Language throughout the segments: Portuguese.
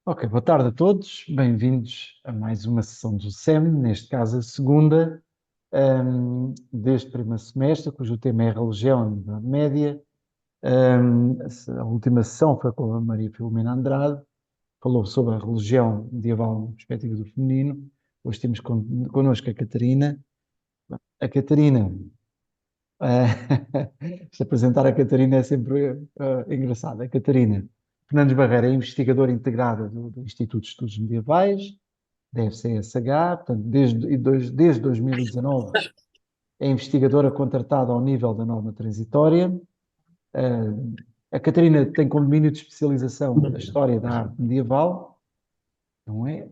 Ok, boa tarde a todos, bem-vindos a mais uma sessão do SEM, neste caso a segunda, deste primeiro semestre, cujo tema é a religião na Idade Média. A última sessão foi com a Maria Filomena Andrade, falou sobre a religião medieval na perspectiva do feminino. Hoje temos connosco a Catarina. A Catarina, ah, se apresentar a Catarina é sempre engraçado. A Catarina Fernandes Barreira é investigadora integrada do Instituto de Estudos Medievais, da FCSH, portanto, desde 2019 é investigadora contratada ao nível da norma transitória. A Catarina tem como domínio de especialização a história da arte medieval, não é?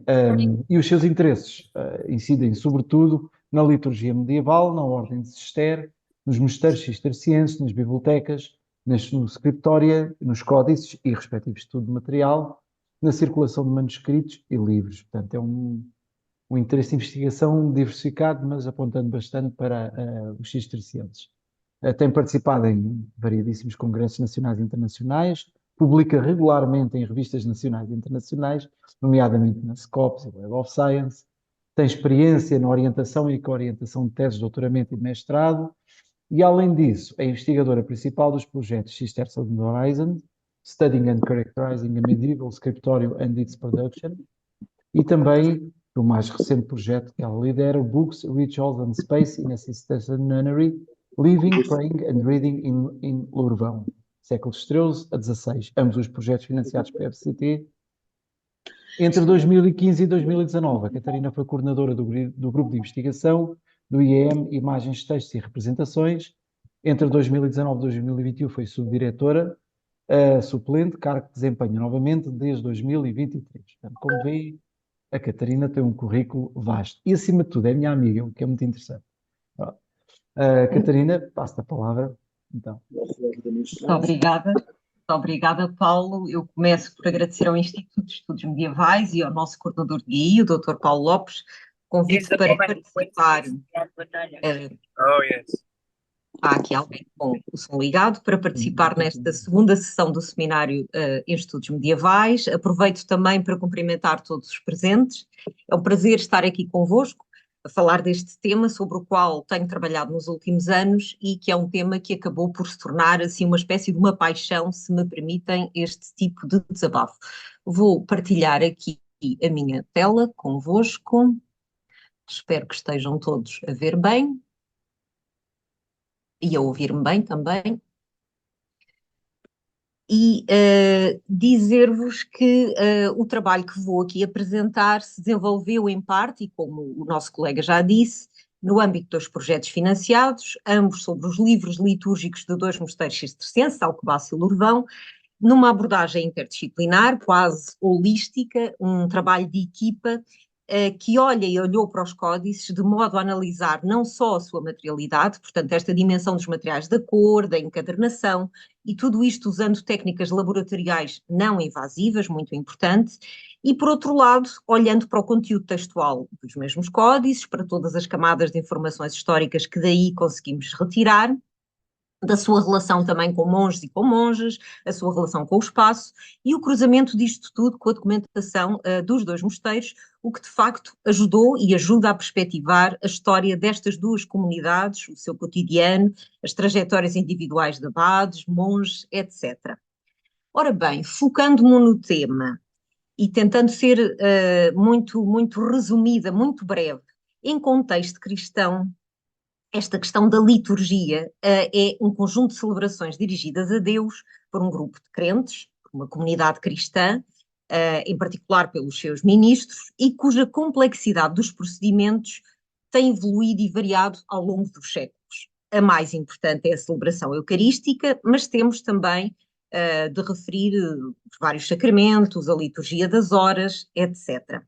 E os seus interesses incidem sobretudo na liturgia medieval, na ordem de Cister, nos mosteiros cistercienses, nas bibliotecas, no scriptória, nos códices e respectivo estudo de material, na circulação de manuscritos e livros. Portanto, é um interesse de investigação diversificado, mas apontando bastante para os cistercienses. Tem participado em variedíssimos congressos nacionais e internacionais, publica regularmente em revistas nacionais e internacionais, nomeadamente na Scopus e Web of Science, tem experiência na orientação e co-orientação de teses de doutoramento e de mestrado, e além disso, é investigadora principal dos projetos Sisters of the Horizon, Studying and Characterizing a Medieval Scriptorium and its Production, e também do mais recente projeto que ela lidera, Books, Rituals and Space in a Cistercian Nunnery, Living, Praying and Reading in Lourvão, séculos XIII a XVI, ambos os projetos financiados pela FCT. Entre 2015 e 2019, a Catarina foi coordenadora do grupo de investigação do IEM Imagens, Textos e Representações. Entre 2019 e 2021 foi subdiretora suplente, cargo que desempenha novamente desde 2023. Portanto, como vê, a Catarina tem um currículo vasto. E, acima de tudo, é minha amiga, o que é muito interessante. Catarina, passo-te a palavra. Então. Muito obrigada. Muito obrigada, Paulo. Eu começo por agradecer ao Instituto de Estudos Medievais e ao nosso coordenador de GI, o Dr. Paulo Lopes, convite para participar. Há aqui alguém com o som ligado para participar nesta segunda sessão do seminário em Estudos Medievais. Aproveito também para cumprimentar todos os presentes. É um prazer estar aqui convosco a falar deste tema sobre o qual tenho trabalhado nos últimos anos e que é um tema que acabou por se tornar assim uma espécie de uma paixão, se me permitem este tipo de desabafo. Vou partilhar aqui a minha tela convosco. Espero que estejam todos a ver bem e a ouvir-me bem também. E dizer-vos que o trabalho que vou aqui apresentar se desenvolveu em parte, e como o nosso colega já disse, no âmbito dos projetos financiados, ambos sobre os livros litúrgicos de dois mosteiros cistercienses, Alcobaça e Lourvão, numa abordagem interdisciplinar, quase holística, um trabalho de equipa que olha e olhou para os códices de modo a analisar não só a sua materialidade, portanto, esta dimensão dos materiais da cor, da encadernação, e tudo isto usando técnicas laboratoriais não invasivas, muito importante, e, por outro lado, olhando para o conteúdo textual dos mesmos códices, para todas as camadas de informações históricas que daí conseguimos retirar, da sua relação também com monges e com monjas, a sua relação com o espaço e o cruzamento disto tudo com a documentação dos dois mosteiros, o que de facto ajudou e ajuda a perspectivar a história destas duas comunidades, o seu cotidiano, as trajetórias individuais de abades, monges, etc. Ora bem, focando-me no tema e tentando ser muito resumida, muito breve, em contexto cristão, esta questão da liturgia é um conjunto de celebrações dirigidas a Deus por um grupo de crentes, por uma comunidade cristã, em particular pelos seus ministros, e cuja complexidade dos procedimentos tem evoluído e variado ao longo dos séculos. A mais importante é a celebração eucarística, mas temos também de referir os vários sacramentos, a liturgia das horas, etc.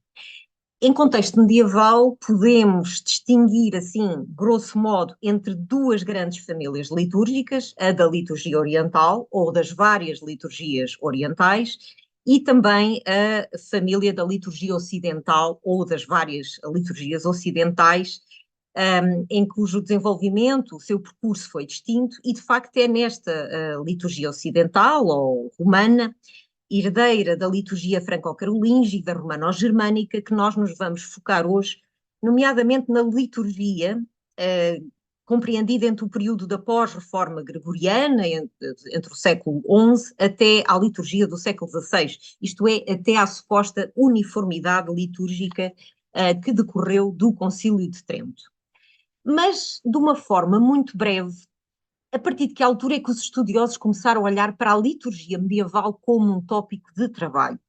Em contexto medieval, podemos distinguir, assim, grosso modo, entre duas grandes famílias litúrgicas, a da liturgia oriental, ou das várias liturgias orientais, e também a família da liturgia ocidental, ou das várias liturgias ocidentais, em cujo desenvolvimento o seu percurso foi distinto, e de facto é nesta liturgia ocidental, ou romana, herdeira da liturgia franco-carolíngica e da romano-germânica, que nós nos vamos focar hoje, nomeadamente na liturgia, compreendida entre o período da pós-reforma gregoriana, entre o século XI até à liturgia do século XVI, isto é, até à suposta uniformidade litúrgica que decorreu do Concílio de Trento. Mas, de uma forma muito breve, a partir de que altura é que os estudiosos começaram a olhar para a liturgia medieval como um tópico de trabalho?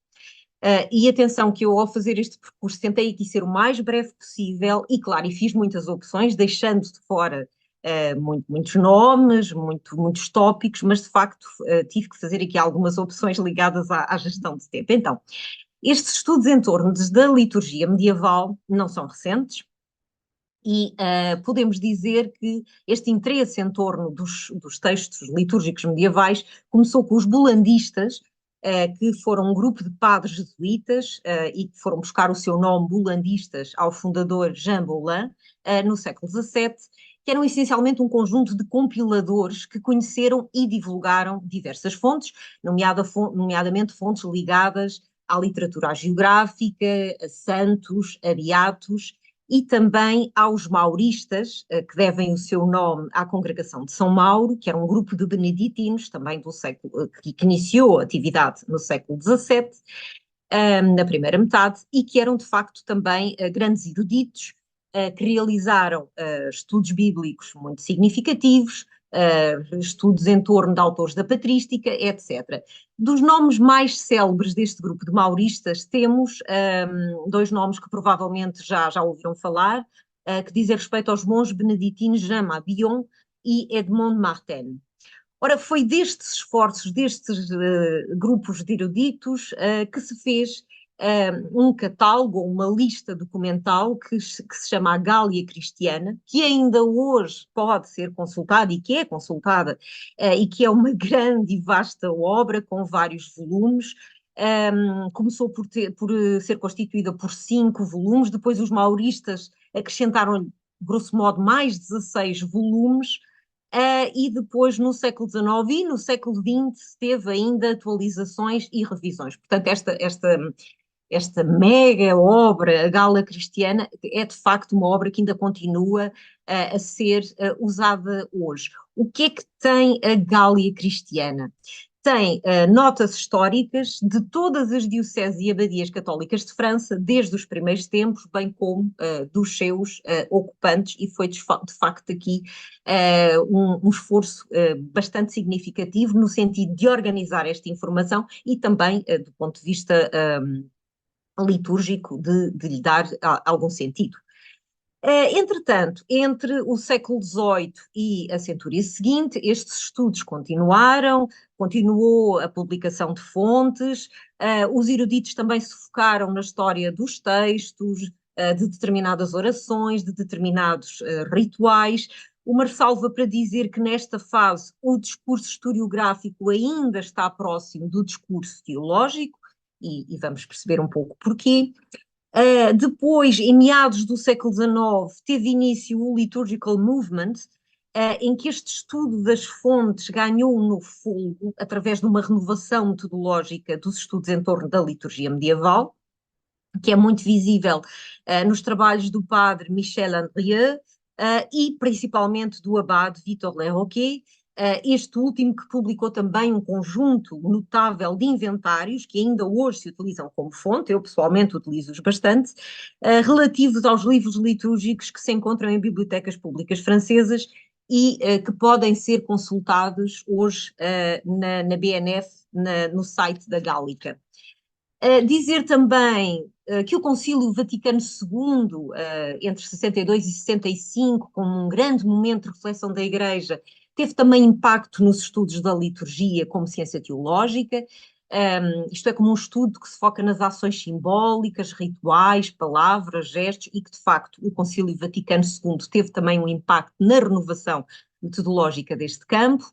E atenção que eu, ao fazer este percurso, tentei aqui ser o mais breve possível e, claro, e fiz muitas opções, deixando de fora muitos nomes, muitos tópicos, mas, de facto, tive que fazer aqui algumas opções ligadas à gestão de tempo. Então, estes estudos em torno da liturgia medieval não são recentes, e podemos dizer que este interesse em torno dos textos litúrgicos medievais começou com os bolandistas, que foram um grupo de padres jesuítas e que foram buscar o seu nome, bolandistas, ao fundador Jean Bolland, no século XVII, que eram essencialmente um conjunto de compiladores que conheceram e divulgaram diversas fontes, nomeadamente fontes ligadas à literatura geográfica, a santos, a beatos, e também aos mauristas, que devem o seu nome à Congregação de São Mauro, que era um grupo de beneditinos, também do século, que iniciou a atividade no século XVII, na primeira metade, e que eram de facto também grandes eruditos, que realizaram estudos bíblicos muito significativos, estudos em torno de autores da patrística, etc. Dos nomes mais célebres deste grupo de mauristas, temos dois nomes que provavelmente já ouviram falar, que dizem respeito aos monges beneditinos Jean Mabillon e Edmond Martin. Ora, foi destes esforços, destes grupos de eruditos, que se fez um catálogo, uma lista documental que se chama a Gália Cristiana, que ainda hoje pode ser consultada e que é consultada, e que é uma grande e vasta obra com vários volumes. Começou por ser constituída por 5 volumes, depois os mauristas acrescentaram, grosso modo, mais 16 volumes, e depois no século XIX e no século XX teve ainda atualizações e revisões. Portanto, esta mega obra, a Gália Cristiana, é de facto uma obra que ainda continua a ser usada hoje. O que é que tem a Gália Cristiana? Tem notas históricas de todas as dioceses e abadias católicas de França, desde os primeiros tempos, bem como dos seus ocupantes, e foi de facto aqui um esforço bastante significativo no sentido de organizar esta informação e também, do ponto de vista litúrgico, de lhe dar algum sentido. Entretanto, entre o século XVIII e a centúria seguinte, estes estudos continuou a publicação de fontes, os eruditos também se focaram na história dos textos, de determinadas orações, de determinados rituais. Uma ressalva para dizer que nesta fase o discurso historiográfico ainda está próximo do discurso teológico, e vamos perceber um pouco porquê. Depois, em meados do século XIX, teve início o Liturgical Movement, em que este estudo das fontes ganhou um novo fôlego através de uma renovação metodológica dos estudos em torno da liturgia medieval, que é muito visível nos trabalhos do padre Michel Andrieux e principalmente do abade Victor Leroquet, este último que publicou também um conjunto notável de inventários, que ainda hoje se utilizam como fonte, eu pessoalmente utilizo-os bastante, relativos aos livros litúrgicos que se encontram em bibliotecas públicas francesas e que podem ser consultados hoje na BNF, no site da Gálica. Dizer também que o Concílio Vaticano II, entre 62 e 65, como um grande momento de reflexão da Igreja, teve também impacto nos estudos da liturgia como ciência teológica, isto é, como um estudo que se foca nas ações simbólicas, rituais, palavras, gestos, e que de facto o Concílio Vaticano II teve também um impacto na renovação metodológica deste campo.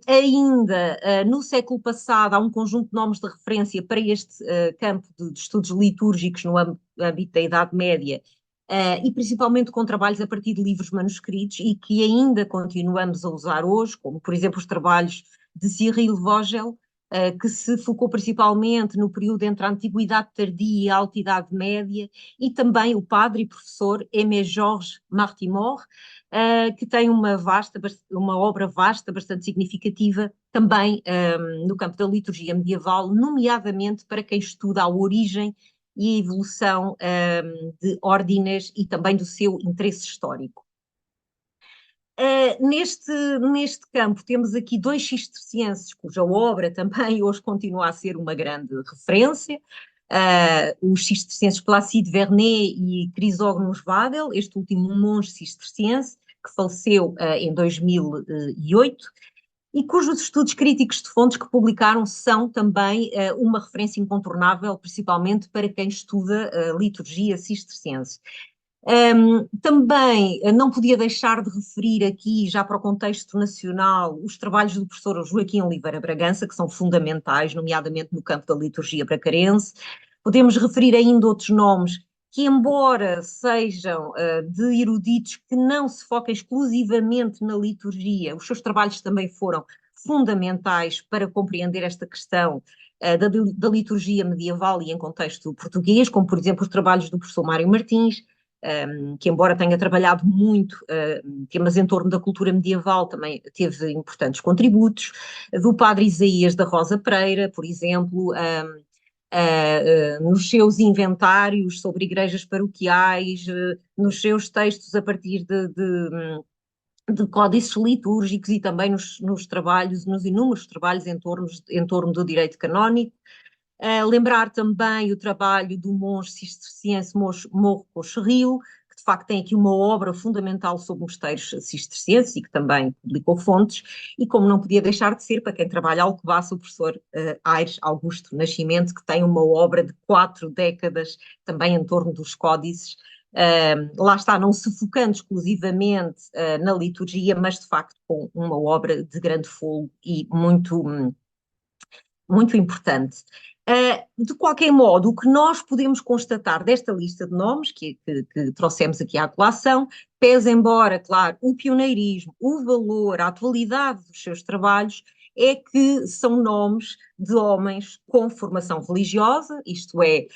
Ainda no século passado há um conjunto de nomes de referência para este campo de estudos litúrgicos no âmbito da Idade Média, e principalmente com trabalhos a partir de livros manuscritos e que ainda continuamos a usar hoje, como por exemplo os trabalhos de Cyril Vogel, que se focou principalmente no período entre a Antiguidade Tardia e a Alta Idade Média, e também o padre e professor Aimé Georges Martimor, que tem uma obra vasta, bastante significativa, também no campo da liturgia medieval, nomeadamente para quem estuda a origem e a evolução de ordens e também do seu interesse histórico. Neste campo temos aqui dois cistercienses cuja obra também hoje continua a ser uma grande referência, os cistercienses Placide Vernet e Crisógonos Wagel, este último um monge cisterciense que faleceu em 2008 e cujos estudos críticos de fontes que publicaram são também uma referência incontornável, principalmente para quem estuda liturgia cisterciense. Também não podia deixar de referir aqui, já para o contexto nacional, os trabalhos do professor Joaquim Oliveira Bragança, que são fundamentais, nomeadamente no campo da liturgia bracarense. Podemos referir ainda outros nomes que, embora sejam de eruditos que não se foquem exclusivamente na liturgia, os seus trabalhos também foram fundamentais para compreender esta questão da liturgia medieval e em contexto português, como, por exemplo, os trabalhos do professor Mário Martins, que embora tenha trabalhado muito temas em torno da cultura medieval, também teve importantes contributos, do padre Isaías da Rosa Pereira, por exemplo, nos seus inventários sobre igrejas paroquiais, nos seus textos a partir de códices litúrgicos e também nos trabalhos, nos inúmeros trabalhos em torno do direito canónico. Lembrar também o trabalho do monge cisterciense Morro Cocherril, que de facto tem aqui uma obra fundamental sobre mosteiros cistercienses e que também publicou fontes, e como não podia deixar de ser, para quem trabalha Alcobaça, o professor Aires Augusto Nascimento, que tem uma obra de 4 décadas também em torno dos códices, lá está, não se focando exclusivamente na liturgia, mas de facto com uma obra de grande fogo e muito importante. De qualquer modo, o que nós podemos constatar desta lista de nomes que trouxemos aqui à colação, pese embora, claro, o pioneirismo, o valor, a atualidade dos seus trabalhos, é que são nomes de homens com formação religiosa, isto é,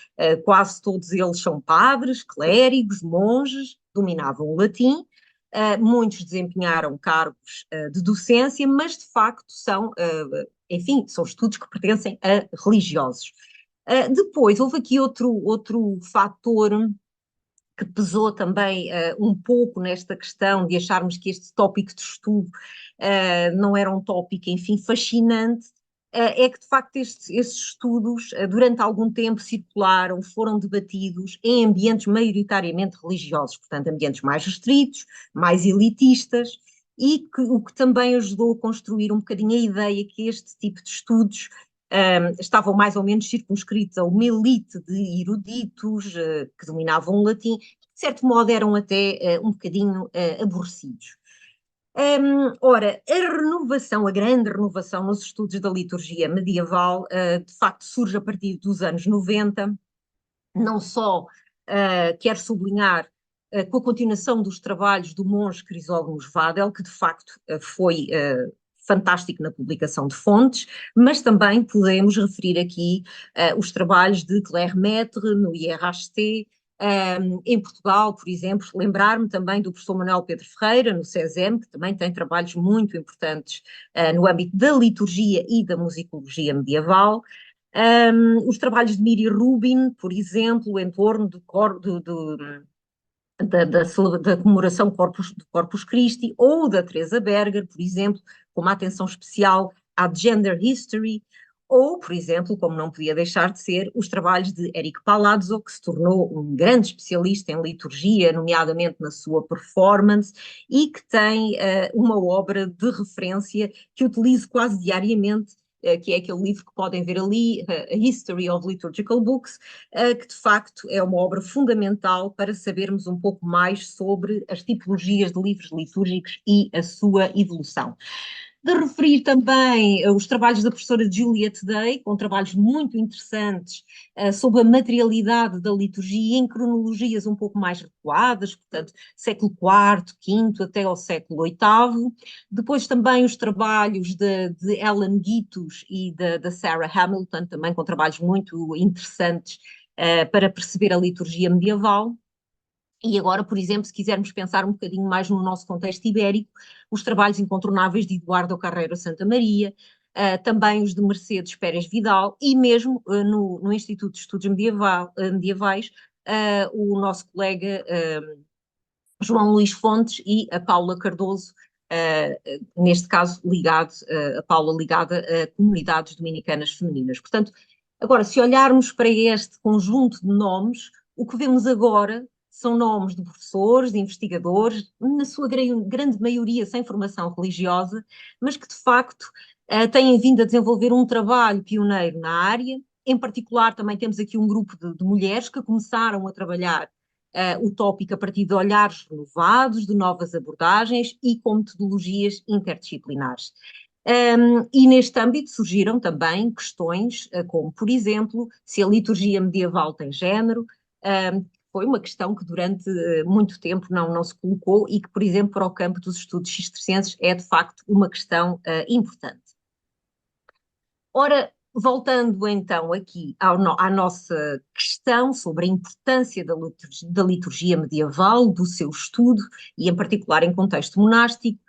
quase todos eles são padres, clérigos, monges, dominavam o latim, muitos desempenharam cargos de docência, mas de facto enfim, são estudos que pertencem a religiosos. Depois, houve aqui outro fator que pesou também um pouco nesta questão de acharmos que este tópico de estudo não era um tópico, enfim, fascinante, é que de facto estes estudos durante algum tempo circularam, foram debatidos em ambientes maioritariamente religiosos, portanto ambientes mais restritos, mais elitistas, e o que também ajudou a construir um bocadinho a ideia que este tipo de estudos estavam mais ou menos circunscritos a uma elite de eruditos que dominavam o latim, que de certo modo eram até um bocadinho aborrecidos. Ora, a grande renovação nos estudos da liturgia medieval, de facto surge a partir dos anos 90, não só quero sublinhar com a continuação dos trabalhos do monge Crisógonos Wagel, que de facto foi fantástico na publicação de fontes, mas também podemos referir aqui os trabalhos de Claire Maitre no IRHT, em Portugal, por exemplo, lembrar-me também do professor Manuel Pedro Ferreira, no CESEM, que também tem trabalhos muito importantes no âmbito da liturgia e da musicologia medieval. Os trabalhos de Miri Rubin, por exemplo, em torno da comemoração do Corpus Christi, ou da Teresa Berger, por exemplo, com uma atenção especial à gender history, ou, por exemplo, como não podia deixar de ser, os trabalhos de Eric Palazzo, que se tornou um grande especialista em liturgia, nomeadamente na sua performance, e que tem uma obra de referência que utilizo quase diariamente, que é aquele livro que podem ver ali, A History of Liturgical Books, que de facto é uma obra fundamental para sabermos um pouco mais sobre as tipologias de livros litúrgicos e a sua evolução. De referir também os trabalhos da professora Juliet Day, com trabalhos muito interessantes sobre a materialidade da liturgia em cronologias um pouco mais recuadas, portanto, século IV, V até ao século VIII. Depois também os trabalhos de Ellen Guitos e da Sarah Hamilton, também com trabalhos muito interessantes para perceber a liturgia medieval. E agora, por exemplo, se quisermos pensar um bocadinho mais no nosso contexto ibérico, os trabalhos incontornáveis de Eduardo Carreiro Santa Maria, também os de Mercedes Pérez Vidal e mesmo no Instituto de Estudos Medievais, o nosso colega João Luís Fontes e a Paula Cardoso, neste caso a Paula ligada a comunidades dominicanas femininas. Portanto, agora, se olharmos para este conjunto de nomes, o que vemos agora são nomes de professores, de investigadores, na sua grande maioria sem formação religiosa, mas que de facto têm vindo a desenvolver um trabalho pioneiro na área. Em particular, também temos aqui um grupo de mulheres que começaram a trabalhar o tópico a partir de olhares renovados, de novas abordagens e com metodologias interdisciplinares. E neste âmbito surgiram também questões como, por exemplo, se a liturgia medieval tem género. Foi uma questão que durante muito tempo não se colocou e que, por exemplo, para o campo dos estudos cistercienses é de facto uma questão importante. Ora, voltando então aqui à nossa questão sobre a importância da liturgia medieval, do seu estudo, e em particular em contexto monástico,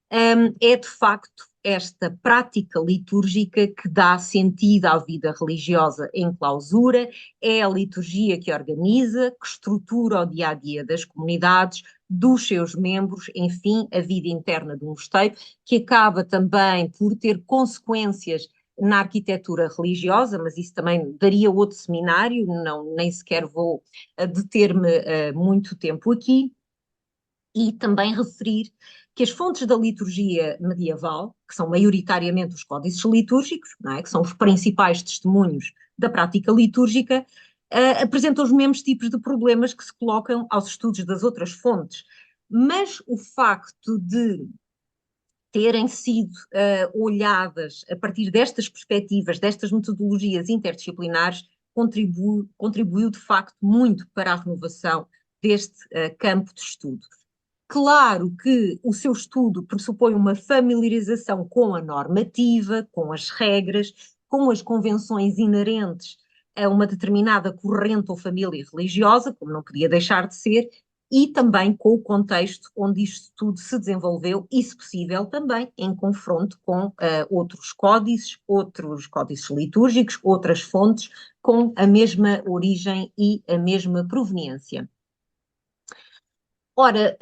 é de facto esta prática litúrgica que dá sentido à vida religiosa em clausura, é a liturgia que organiza, que estrutura o dia-a-dia das comunidades, dos seus membros, enfim, a vida interna do mosteiro, que acaba também por ter consequências na arquitetura religiosa, mas isso também daria outro seminário, nem sequer vou deter-me muito tempo aqui, e também referir que as fontes da liturgia medieval, que são maioritariamente os códices litúrgicos, não é? Que são os principais testemunhos da prática litúrgica, apresentam os mesmos tipos de problemas que se colocam aos estudos das outras fontes. Mas o facto de terem sido olhadas a partir destas perspectivas, destas metodologias interdisciplinares, contribuiu de facto muito para a renovação deste campo de estudo. Claro que o seu estudo pressupõe uma familiarização com a normativa, com as regras, com as convenções inerentes a uma determinada corrente ou família religiosa, como não podia deixar de ser, e também com o contexto onde isto tudo se desenvolveu e, se possível, também em confronto com outros códices litúrgicos, outras fontes com a mesma origem e a mesma proveniência. Ora,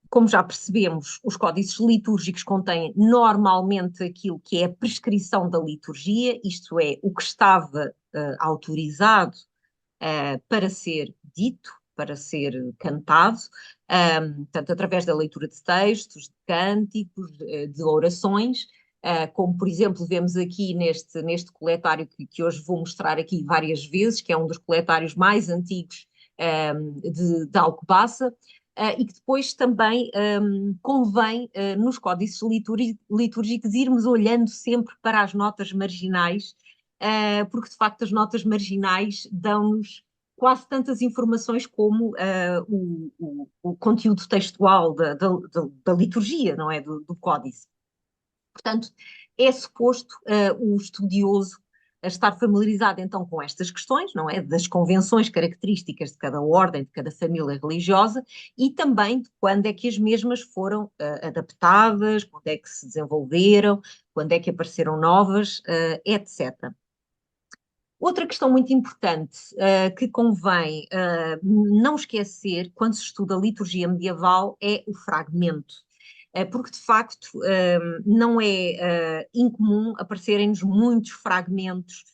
como já percebemos, os códices litúrgicos contêm normalmente aquilo que é a prescrição da liturgia, isto é, o que estava autorizado para ser dito, para ser cantado, tanto através da leitura de textos, de cânticos, de orações, como por exemplo vemos aqui neste coletário que hoje vou mostrar aqui várias vezes, que é um dos coletários mais antigos de Alcobaça, e que depois também convém, nos códices litúrgicos, irmos olhando sempre para as notas marginais, porque de facto as notas marginais dão-nos quase tantas informações como o conteúdo textual da liturgia, não é? Do códice. Portanto, é suposto o estudioso a estar familiarizado então com estas questões, não é? Das convenções características de cada ordem, de cada família religiosa e também de quando é que as mesmas foram adaptadas, quando é que se desenvolveram, quando é que apareceram novas, etc. Outra questão muito importante que convém não esquecer quando se estuda a liturgia medieval é o fragmento. Porque de facto não é incomum aparecerem-nos muitos fragmentos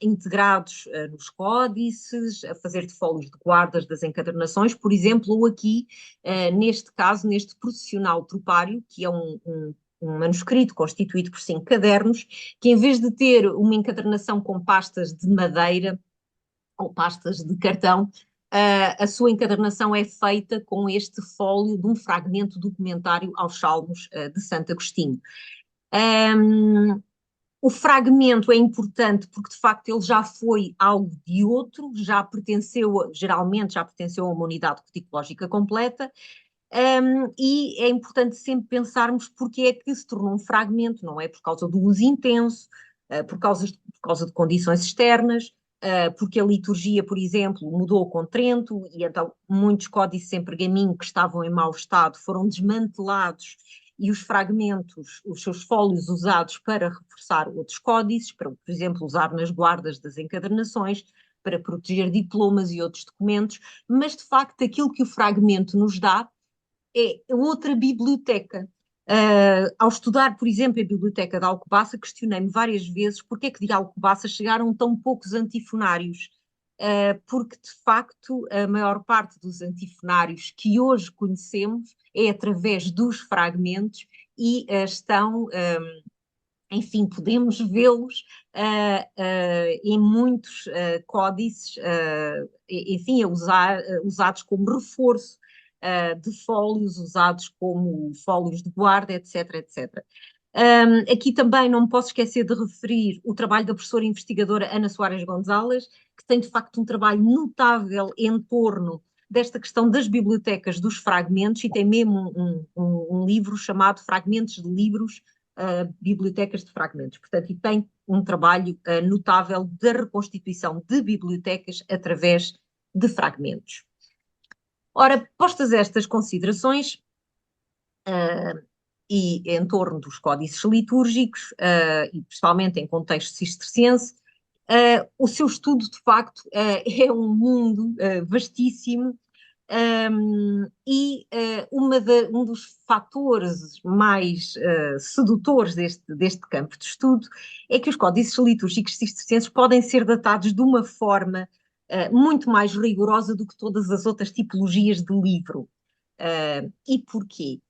integrados nos códices, a fazer de fólios de guardas das encadernações, por exemplo, ou aqui, neste caso, neste processional tropário, que é um manuscrito constituído por 5 cadernos, que em vez de ter uma encadernação com pastas de madeira ou pastas de cartão, a sua encadernação é feita com este fólio de um fragmento documentário aos Salmos de Santo Agostinho. O fragmento é importante porque, de facto, ele já foi algo de outro, geralmente já pertenceu a uma unidade codicológica completa, e é importante sempre pensarmos porque é que se tornou um fragmento, não é por causa do uso intenso, por causa de condições externas, porque a liturgia, por exemplo, mudou com Trento, e então muitos códices em pergaminho que estavam em mau estado foram desmantelados e os fragmentos, os seus fólios usados para reforçar outros códices, para, por exemplo, usar nas guardas das encadernações, para proteger diplomas e outros documentos, mas de facto aquilo que o fragmento nos dá é outra biblioteca. Ao estudar, por exemplo, a biblioteca de Alcobaça, questionei-me várias vezes porque é que de Alcobaça chegaram tão poucos antifonários. Porque, de facto, a maior parte dos antifonários que hoje conhecemos é através dos fragmentos e enfim, podemos vê-los em muitos códices, enfim, usados como reforço de fólios, usados como fólios de guarda, etc, etc. Aqui também não me posso esquecer de referir o trabalho da professora investigadora Ana Soares Gonzalez, que tem de facto um trabalho notável em torno desta questão das bibliotecas dos fragmentos e tem mesmo um livro chamado Fragmentos de Livros, Bibliotecas de Fragmentos. Portanto, e tem um trabalho notável da reconstituição de bibliotecas através de fragmentos. Ora, postas estas considerações, e em torno dos códices litúrgicos, e principalmente em contexto cisterciense, o seu estudo, de facto, é um mundo vastíssimo, e um dos fatores mais sedutores deste campo de estudo é que os códices litúrgicos cistercienses podem ser datados de uma forma muito mais rigorosa do que todas as outras tipologias de livro. E porquê?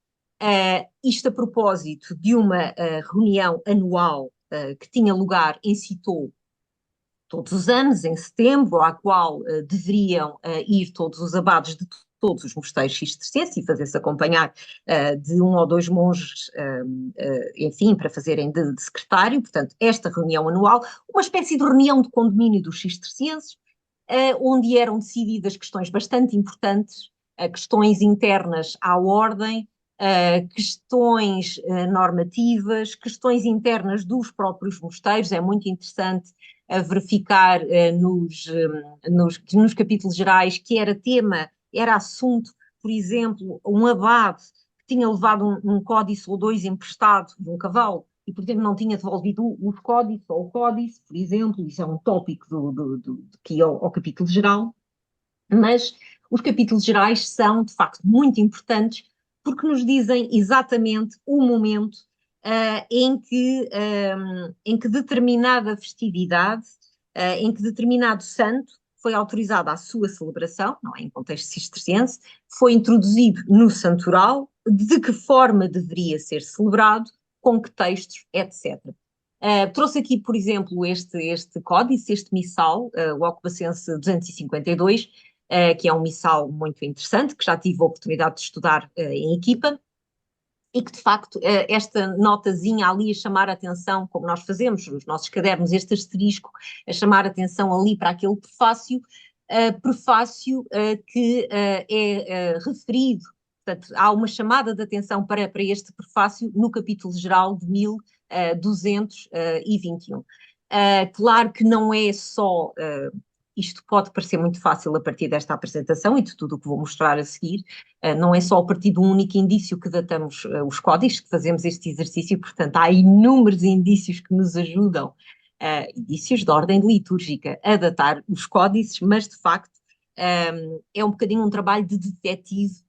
Isto a propósito de uma reunião anual que tinha lugar em Citeaux todos os anos, em setembro, à qual deveriam ir todos os abades de todos os mosteiros cistercienses e fazer-se acompanhar de um ou dois monges, enfim, para fazerem de secretário. Portanto, esta reunião anual, uma espécie de reunião de condomínio dos cistercienses, onde eram decididas questões bastante importantes, questões internas à ordem, questões normativas, questões internas dos próprios mosteiros. É muito interessante verificar nos capítulos gerais que era assunto, por exemplo, um abade que tinha levado um códice ou dois emprestado de um cavalo e, por exemplo, não tinha devolvido os códices ou o códice, por exemplo. Isso é um tópico que é ao capítulo geral, mas os capítulos gerais são, de facto, muito importantes porque nos dizem exatamente o momento em que determinada festividade, em que determinado santo foi autorizada a sua celebração, não é em contexto cisterciense, foi introduzido no santoral, de que forma deveria ser celebrado, com que textos, etc. Trouxe aqui, por exemplo, este códice, este missal, o Alcobacense 252, que é um missal muito interessante, que já tive a oportunidade de estudar em equipa, e que, de facto, esta notazinha ali a chamar a atenção, como nós fazemos nos nossos cadernos, este asterisco, a chamar a atenção ali para aquele prefácio, que é referido, portanto, há uma chamada de atenção para este prefácio no capítulo geral de 1221. Claro que não é só isto pode parecer muito fácil a partir desta apresentação e de tudo o que vou mostrar a seguir. Não é só a partir de um único indício que datamos os códices, que fazemos este exercício, portanto, há inúmeros indícios que nos ajudam, indícios de ordem litúrgica, a datar os códices, mas de facto é um bocadinho um trabalho de detetive,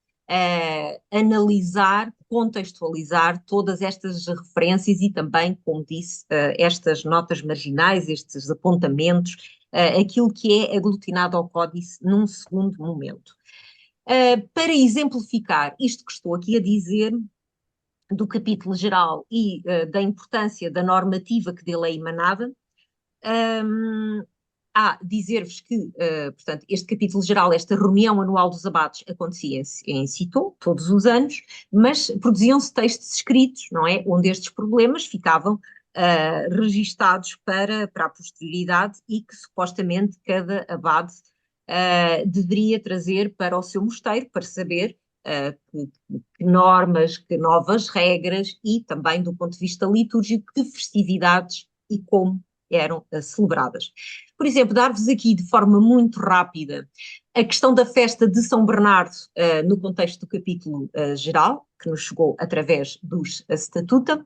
analisar, contextualizar todas estas referências e também, como disse, estas notas marginais, estes apontamentos, aquilo que é aglutinado ao códice num segundo momento. Para exemplificar isto que estou aqui a dizer, do capítulo geral e da importância da normativa que dele é emanada, Dizer-vos que, portanto, este capítulo geral, esta reunião anual dos abades acontecia em Citeaux, todos os anos, mas produziam-se textos escritos, não é? Onde estes problemas ficavam registados para a posterioridade e que supostamente cada abade deveria trazer para o seu mosteiro para saber que normas, que novas regras e também do ponto de vista litúrgico, que festividades e como eram celebradas. Por exemplo, dar-vos aqui de forma muito rápida a questão da festa de São Bernardo no contexto do capítulo geral, que nos chegou através dos Statuta.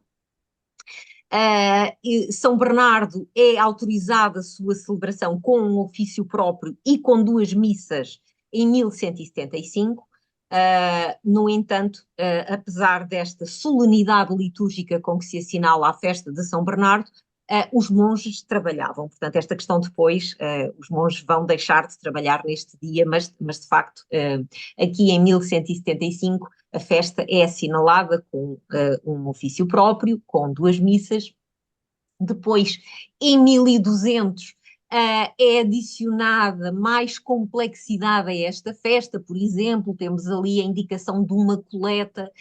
São Bernardo é autorizada a sua celebração com um ofício próprio e com 2 missas em 1175. No entanto, apesar desta solenidade litúrgica com que se assinala a festa de São Bernardo, os monges trabalhavam. Portanto, esta questão depois, os monges vão deixar de trabalhar neste dia, mas de facto, aqui em 1175, a festa é assinalada com um ofício próprio, com 2 missas. Depois, em 1200, é adicionada mais complexidade a esta festa, por exemplo, temos ali a indicação de uma coleta,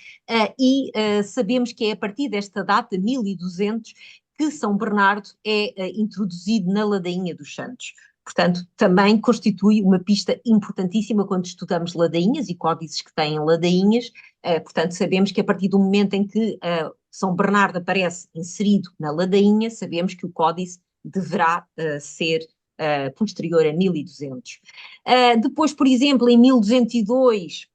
sabemos que é a partir desta data, 1200, que São Bernardo é introduzido na ladainha dos Santos. Portanto, também constitui uma pista importantíssima quando estudamos ladainhas e códices que têm ladainhas. Portanto, sabemos que a partir do momento em que São Bernardo aparece inserido na ladainha, sabemos que o códice deverá ser posterior a 1200. Depois, por exemplo, em 1202,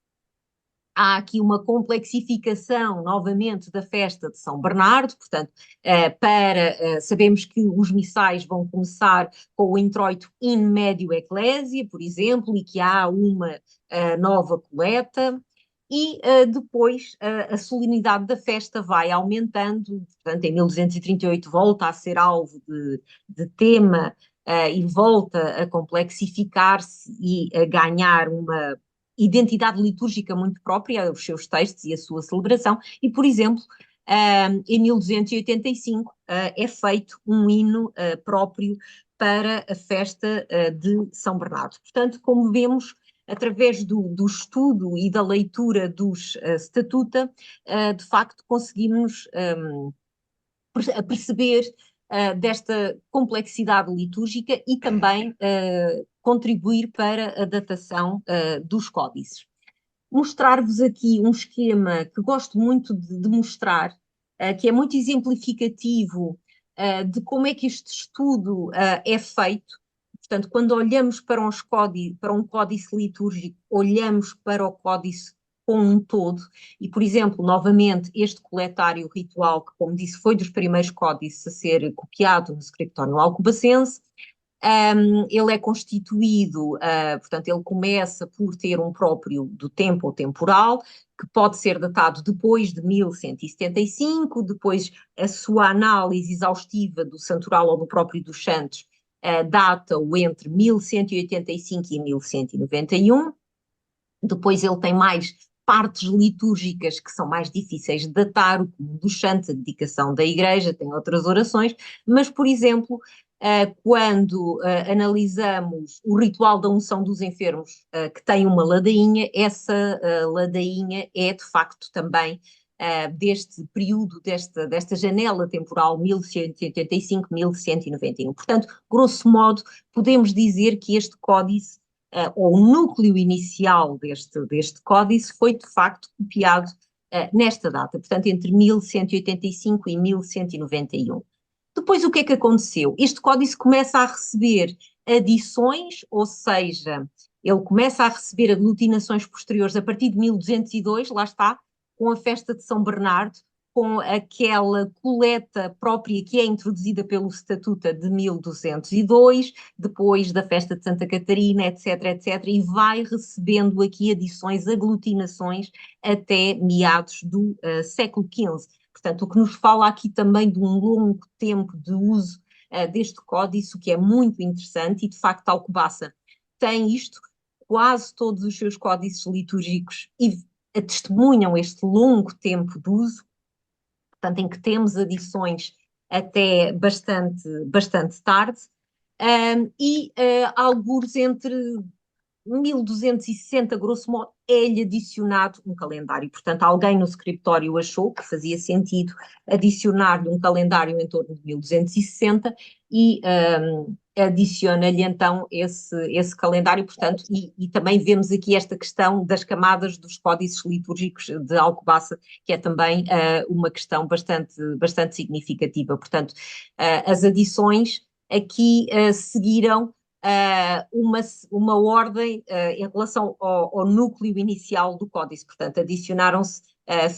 há aqui uma complexificação, novamente, da festa de São Bernardo, portanto, sabemos que os missais vão começar com o introito in medio ecclesia, por exemplo, e que há uma nova coleta, e depois a solenidade da festa vai aumentando, portanto, em 1238 volta a ser alvo de tema e volta a complexificar-se e a ganhar uma identidade litúrgica muito própria, os seus textos e a sua celebração, e, por exemplo, em 1285 é feito um hino próprio para a festa de São Bernardo. Portanto, como vemos, através do estudo e da leitura dos Statuta, de facto conseguimos perceber desta complexidade litúrgica e também contribuir para a datação dos códices. Mostrar-vos aqui um esquema que gosto muito de mostrar, que é muito exemplificativo de como é que este estudo é feito. Portanto, quando olhamos para um códice litúrgico, olhamos para o códice como um todo, e, por exemplo, novamente, este coletário ritual, que, como disse, foi dos primeiros códices a ser copiado no Scriptorium Alcobacense, ele é constituído, portanto, ele começa por ter um próprio do tempo ou temporal, que pode ser datado depois de 1175, depois a sua análise exaustiva do santoral ou do próprio dos santos data-o entre 1185 e 1191, depois ele tem mais partes litúrgicas que são mais difíceis de datar, o comum dos santos, a dedicação da igreja, tem outras orações, mas, por exemplo, quando analisamos o ritual da unção dos enfermos, que tem uma ladainha, essa ladainha é, de facto, também deste período, desta janela temporal 1185-1191. Portanto, grosso modo, podemos dizer que este códice ou o núcleo inicial deste códice foi de facto copiado nesta data, portanto entre 1185 e 1191. Depois o que é que aconteceu? Este códice começa a receber adições, ou seja, ele começa a receber aglutinações posteriores a partir de 1202, lá está, com a festa de São Bernardo, com aquela coleta própria que é introduzida pelo Statuta de 1202, depois da festa de Santa Catarina, etc, etc, e vai recebendo aqui adições, aglutinações, até meados do século XV. Portanto, o que nos fala aqui também de um longo tempo de uso deste códice, o que é muito interessante, e de facto Alcobaça tem isto, quase todos os seus códices litúrgicos e testemunham este longo tempo de uso, portanto, em que temos adições até bastante tarde. Algures entre 1260, grosso modo, é-lhe adicionado um calendário. Portanto, alguém no escritório achou que fazia sentido adicionar-lhe um calendário em torno de 1260 e adiciona-lhe então esse calendário, portanto, e também vemos aqui esta questão das camadas dos códices litúrgicos de Alcobaça, que é também uma questão bastante significativa. Portanto, as adições aqui seguiram uma ordem em relação ao núcleo inicial do códice. Portanto, adicionaram-se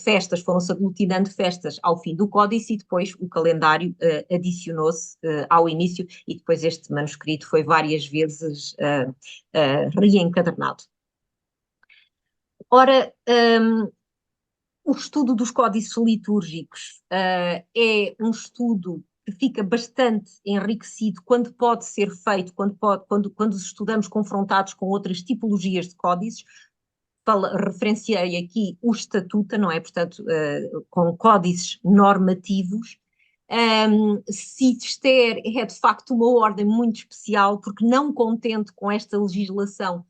festas, foram-se aglutinando festas ao fim do códice e depois o calendário adicionou-se ao início e depois este manuscrito foi várias vezes reencadernado. Ora, o estudo dos códices litúrgicos é um estudo que fica bastante enriquecido quando pode ser feito, quando os estudamos confrontados com outras tipologias de códices. Referenciei aqui o estatuto, não é? Portanto, com códices normativos. Cister é de facto uma ordem muito especial, porque não contente com esta legislação,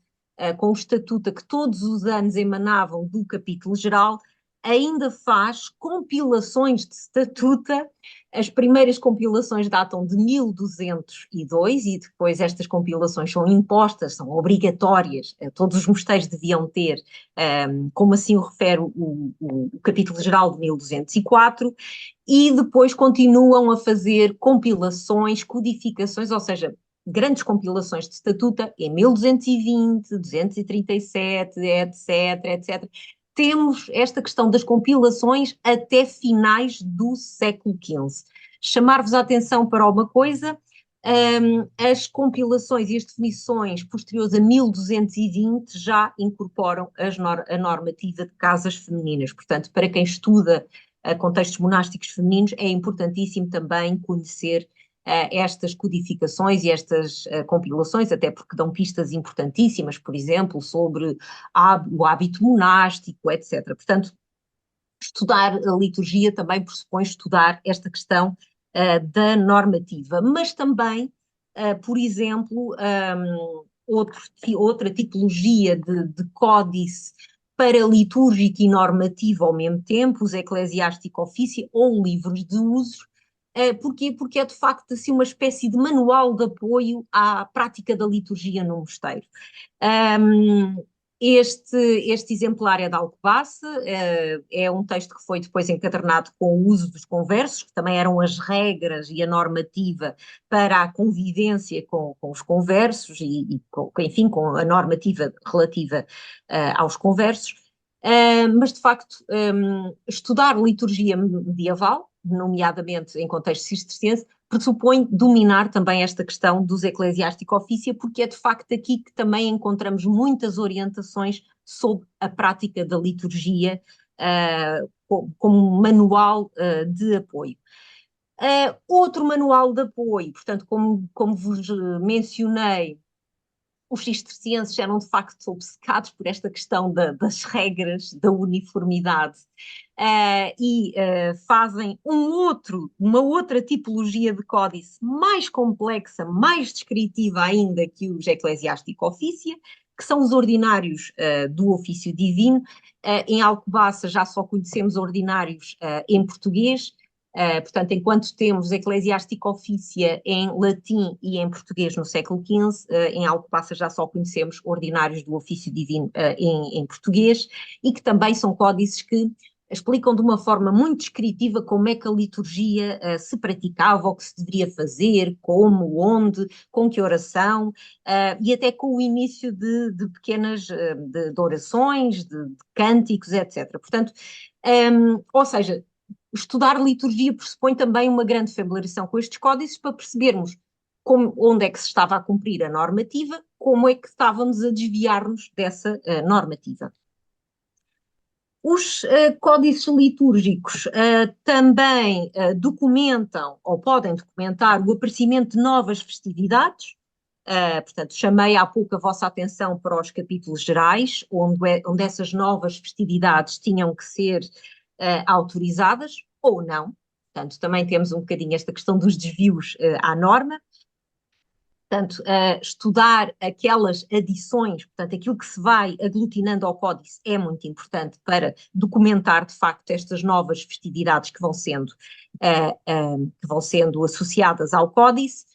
com o estatuto que todos os anos emanavam do capítulo geral, ainda faz compilações de estatuta. As primeiras compilações datam de 1202 e depois estas compilações são impostas, são obrigatórias, todos os mosteiros deviam ter, como assim o refere o capítulo geral de 1204, e depois continuam a fazer compilações, codificações, ou seja, grandes compilações de estatuta em 1220, 237, etc, etc. Temos esta questão das compilações até finais do século XV. Chamar-vos a atenção para uma coisa, as compilações e as definições posteriores a 1220 já incorporam a normativa de casas femininas. Portanto, para quem estuda contextos monásticos femininos, é importantíssimo também conhecer estas codificações e estas compilações, até porque dão pistas importantíssimas, por exemplo, sobre o hábito monástico, etc. Portanto, estudar a liturgia também pressupõe estudar esta questão da normativa, mas também, por exemplo, outra tipologia de códice paralitúrgico e normativo ao mesmo tempo, os eclesiástico ofício ou livros de usos. Porquê? Porque é de facto assim uma espécie de manual de apoio à prática da liturgia no mosteiro. Este exemplar é de Alcobaça, é um texto que foi depois encadernado com o uso dos conversos, que também eram as regras e a normativa para a convivência com os conversos e enfim, com a normativa relativa aos conversos. Mas, de facto, estudar liturgia medieval, nomeadamente em contexto cisterciense, pressupõe dominar também esta questão dos eclesiástico ofício, porque é de facto aqui que também encontramos muitas orientações sobre a prática da liturgia como manual de apoio. Outro manual de apoio, portanto, como vos mencionei, os cistercienses eram de facto obcecados por esta questão das regras, da uniformidade, fazem uma outra tipologia de códice mais complexa, mais descritiva ainda que os eclesiástico ofício, que são os ordinários do ofício divino. Em Alcobaça já só conhecemos ordinários em português. Portanto, enquanto temos eclesiástico ofícia em latim e em português no século XV, em Alcobaça já só conhecemos ordinários do ofício divino em português, e que também são códices que explicam de uma forma muito descritiva como é que a liturgia se praticava, o que se deveria fazer, como, onde, com que oração, e até com o início de pequenas de orações, de cânticos, etc. Portanto, ou seja, estudar liturgia pressupõe também uma grande familiarização com estes códices para percebermos onde é que se estava a cumprir a normativa, como é que estávamos a desviar-nos dessa normativa. Os códices litúrgicos também documentam, ou podem documentar, o aparecimento de novas festividades. Portanto, chamei há pouco a vossa atenção para os capítulos gerais, onde essas novas festividades tinham que ser autorizadas ou não. Portanto, também temos um bocadinho esta questão dos desvios à norma. Portanto, estudar aquelas adições, portanto, aquilo que se vai aglutinando ao códice é muito importante para documentar, de facto, estas novas festividades que vão sendo associadas ao códice,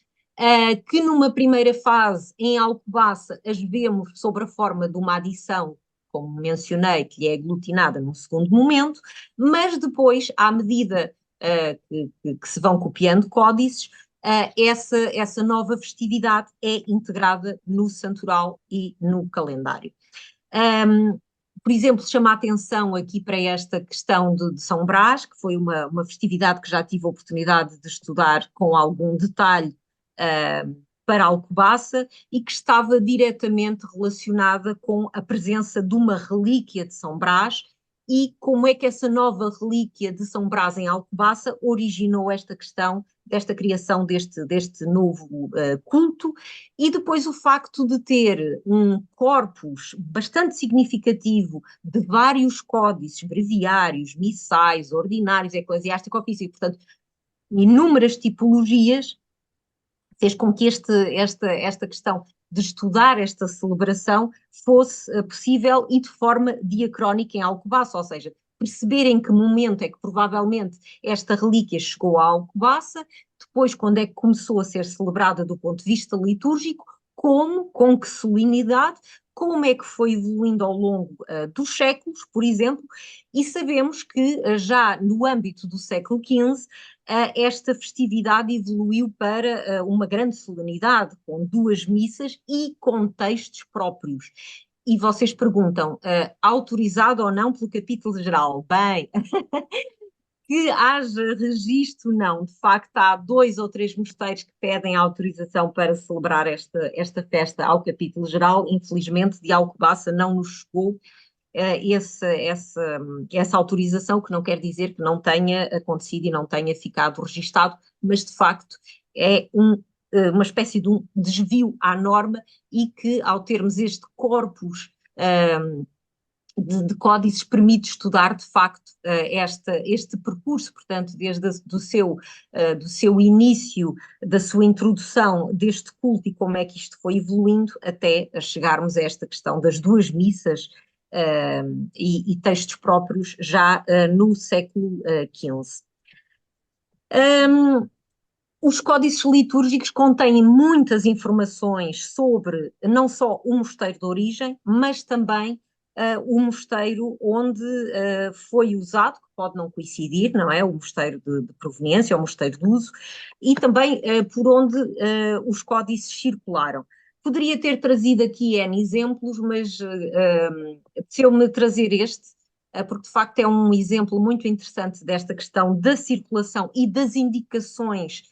que numa primeira fase, em Alcobaça, as vemos sob a forma de uma adição, como mencionei, que lhe é aglutinada num segundo momento, mas depois, à medida que se vão copiando códices, essa nova festividade é integrada no santoral e no calendário. Por exemplo, chama a atenção aqui para esta questão de São Brás, que foi uma festividade que já tive a oportunidade de estudar com algum detalhe para Alcobaça e que estava diretamente relacionada com a presença de uma relíquia de São Brás e como é que essa nova relíquia de São Brás em Alcobaça originou esta questão desta criação deste novo culto, e depois o facto de ter um corpus bastante significativo de vários códices breviários, missais, ordinários, eclesiástico, ofício, e, portanto, inúmeras tipologias, fez com que esta questão de estudar esta celebração fosse possível e de forma diacrónica em Alcobaça, ou seja, perceber em que momento é que provavelmente esta relíquia chegou a Alcobaça, depois quando é que começou a ser celebrada do ponto de vista litúrgico, como, com que solenidade, como é que foi evoluindo ao longo dos séculos, por exemplo, e sabemos que já no âmbito do século XV esta festividade evoluiu para uma grande solenidade, com duas missas e com textos próprios. E vocês perguntam, autorizado ou não pelo capítulo geral? Bem, que haja registro, não. De facto, há 2 ou 3 mosteiros que pedem autorização para celebrar esta festa ao capítulo geral. Infelizmente, de Alcobaça não nos chegou essa autorização, que não quer dizer que não tenha acontecido e não tenha ficado registado, mas de facto é uma espécie de um desvio à norma e que, ao termos este corpus de códices, permite estudar de facto este percurso, portanto, desde do seu início, da sua introdução deste culto e como é que isto foi evoluindo até chegarmos a esta questão das duas missas e textos próprios já no século XV. Os códices litúrgicos contêm muitas informações sobre não só o mosteiro de origem, mas também o mosteiro onde foi usado, que pode não coincidir, não é? O mosteiro de proveniência, o mosteiro de uso, e também por onde os códices circularam. Poderia ter trazido aqui N exemplos, mas apeteceu-me trazer este, porque de facto é um exemplo muito interessante desta questão da circulação e das indicações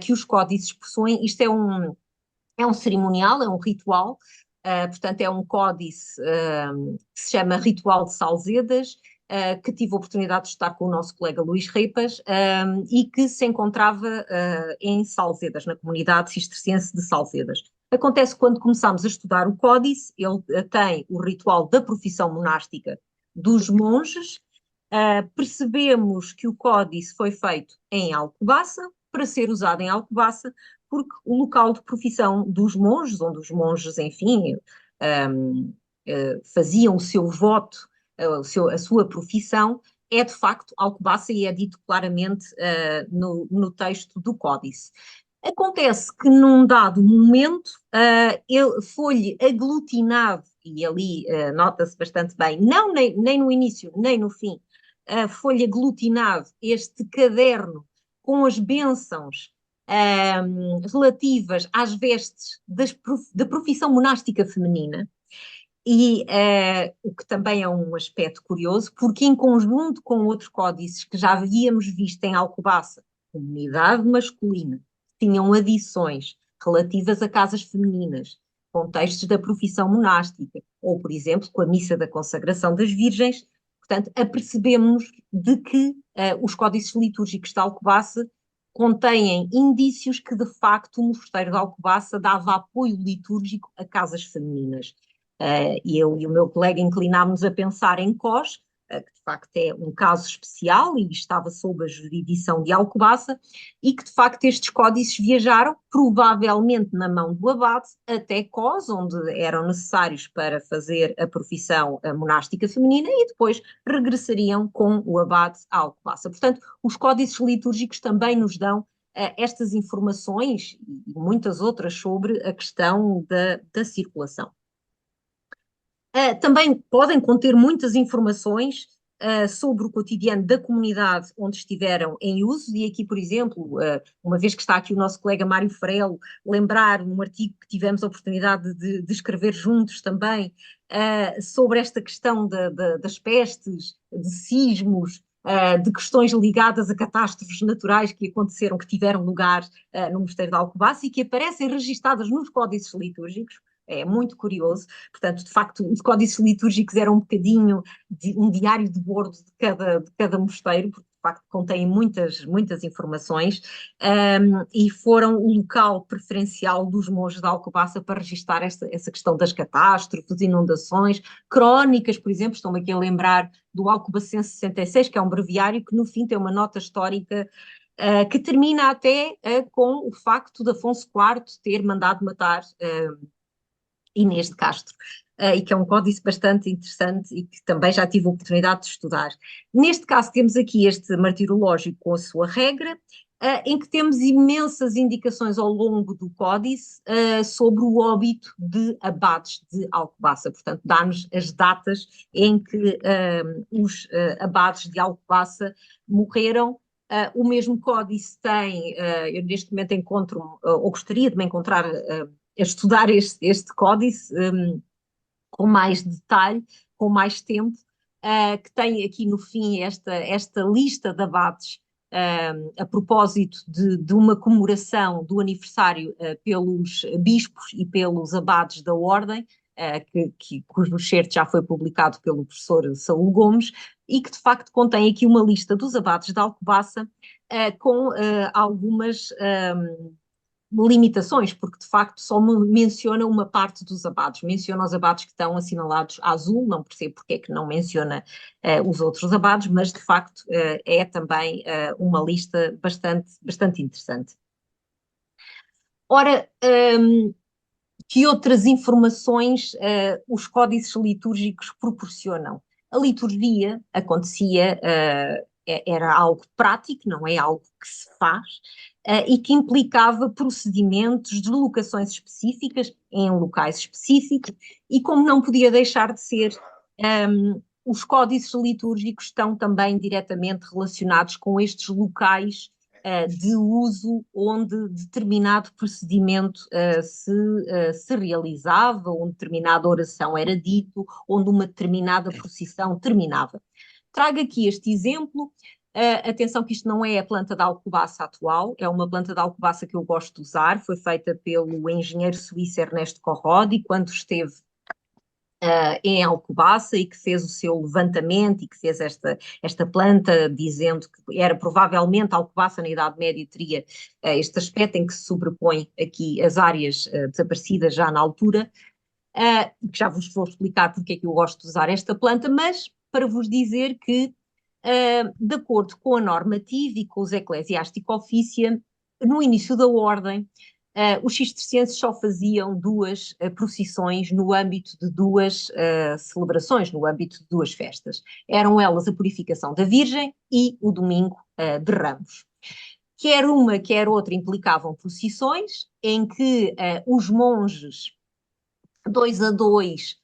que os códices possuem. Isto é um cerimonial, é um ritual, portanto é um códice que se chama Ritual de Salzedas, que tive a oportunidade de estar com o nosso colega Luís Reipas, e que se encontrava em Salzedas, na comunidade cisterciense de Salzedas. Acontece que quando começamos a estudar o códice, ele tem o ritual da profissão monástica dos monges, percebemos que o códice foi feito em Alcobaça, para ser usado em Alcobaça, porque o local de profissão dos monges, onde os monges, enfim, faziam o seu voto, a sua profissão, é de facto Alcobaça e é dito claramente no texto do códice. Acontece que num dado momento ele foi-lhe aglutinado, e ali nota-se bastante bem, não nem no início, nem no fim, foi-lhe aglutinado este caderno com as bênçãos relativas às vestes da profissão monástica feminina, e o que também é um aspecto curioso, porque em conjunto com outros códices que já havíamos visto em Alcobaça, comunidade masculina, tinham adições relativas a casas femininas, contextos da profissão monástica, ou, por exemplo, com a missa da consagração das virgens. Portanto, apercebemos de que os códices litúrgicos de Alcobaça contêm indícios que, de facto, o mosteiro de Alcobaça dava apoio litúrgico a casas femininas. E eu e o meu colega inclinámos a pensar em Cós, que de facto é um caso especial e estava sob a jurisdição de Alcobaça, e que de facto estes códices viajaram, provavelmente na mão do abade, até Cós, onde eram necessários para fazer a profissão monástica feminina, e depois regressariam com o abade a Alcobaça. Portanto, os códices litúrgicos também nos dão estas informações e muitas outras sobre a questão da circulação. Também podem conter muitas informações sobre o cotidiano da comunidade onde estiveram em uso, e aqui, por exemplo, uma vez que está aqui o nosso colega Mário Farelo, lembrar um artigo que tivemos a oportunidade de escrever juntos também, sobre esta questão das pestes, de sismos, de questões ligadas a catástrofes naturais que aconteceram, que tiveram lugar no Mosteiro de Alcobaça e que aparecem registadas nos códices litúrgicos. É muito curioso. Portanto, de facto, os códices litúrgicos eram um bocadinho um diário de bordo de cada mosteiro, porque de facto contém muitas informações, e foram o local preferencial dos monges de Alcobaça para registar essa questão das catástrofes, inundações, crónicas, por exemplo. Estou-me aqui a lembrar do Alcobacense 66, que é um breviário que no fim tem uma nota histórica que termina até com o facto de Afonso IV ter mandado matar Inês de Castro, e que é um códice bastante interessante e que também já tive a oportunidade de estudar. Neste caso temos aqui este martirológico com a sua regra, em que temos imensas indicações ao longo do códice sobre o óbito de abades de Alcobaça. Portanto, dá-nos as datas em que os abades de Alcobaça morreram. O mesmo códice tem, eu neste momento encontro, ou gostaria de me encontrar a estudar este códice com mais detalhe, com mais tempo, que tem aqui no fim esta lista de abades a propósito de uma comemoração do aniversário pelos bispos e pelos abades da Ordem, cujo certo já foi publicado pelo professor Saúl Gomes, e que de facto contém aqui uma lista dos abades de Alcobaça com algumas limitações, porque de facto só menciona uma parte dos abades, menciona os abades que estão assinalados a azul, não percebo porque é que não menciona os outros abades, mas de facto é também uma lista bastante interessante. Ora, que outras informações os códices litúrgicos proporcionam? A liturgia acontecia, era algo prático, não é algo que se faz, e que implicava procedimentos, deslocações específicas em locais específicos, e como não podia deixar de ser, os códices litúrgicos estão também diretamente relacionados com estes locais de uso onde determinado procedimento se realizava, onde determinada oração era dito, onde uma determinada procissão terminava. Trago aqui este exemplo. Atenção que isto não é a planta de Alcobaça atual, é uma planta de Alcobaça que eu gosto de usar, foi feita pelo engenheiro suíço Ernesto Corrodi, quando esteve em Alcobaça e que fez o seu levantamento e que fez esta planta, dizendo que era provavelmente Alcobaça na Idade Média teria este aspecto em que se sobrepõe aqui as áreas desaparecidas já na altura, que já vos vou explicar porque é que eu gosto de usar esta planta, mas para vos dizer que, de acordo com a normativa e com os Ecclesiastic Officia, no início da Ordem, os cistercienses só faziam duas procissões no âmbito de duas celebrações, no âmbito de duas festas. Eram elas a Purificação da Virgem e o Domingo de Ramos. Quer uma, quer outra implicavam procissões em que os monges, 2 a 2,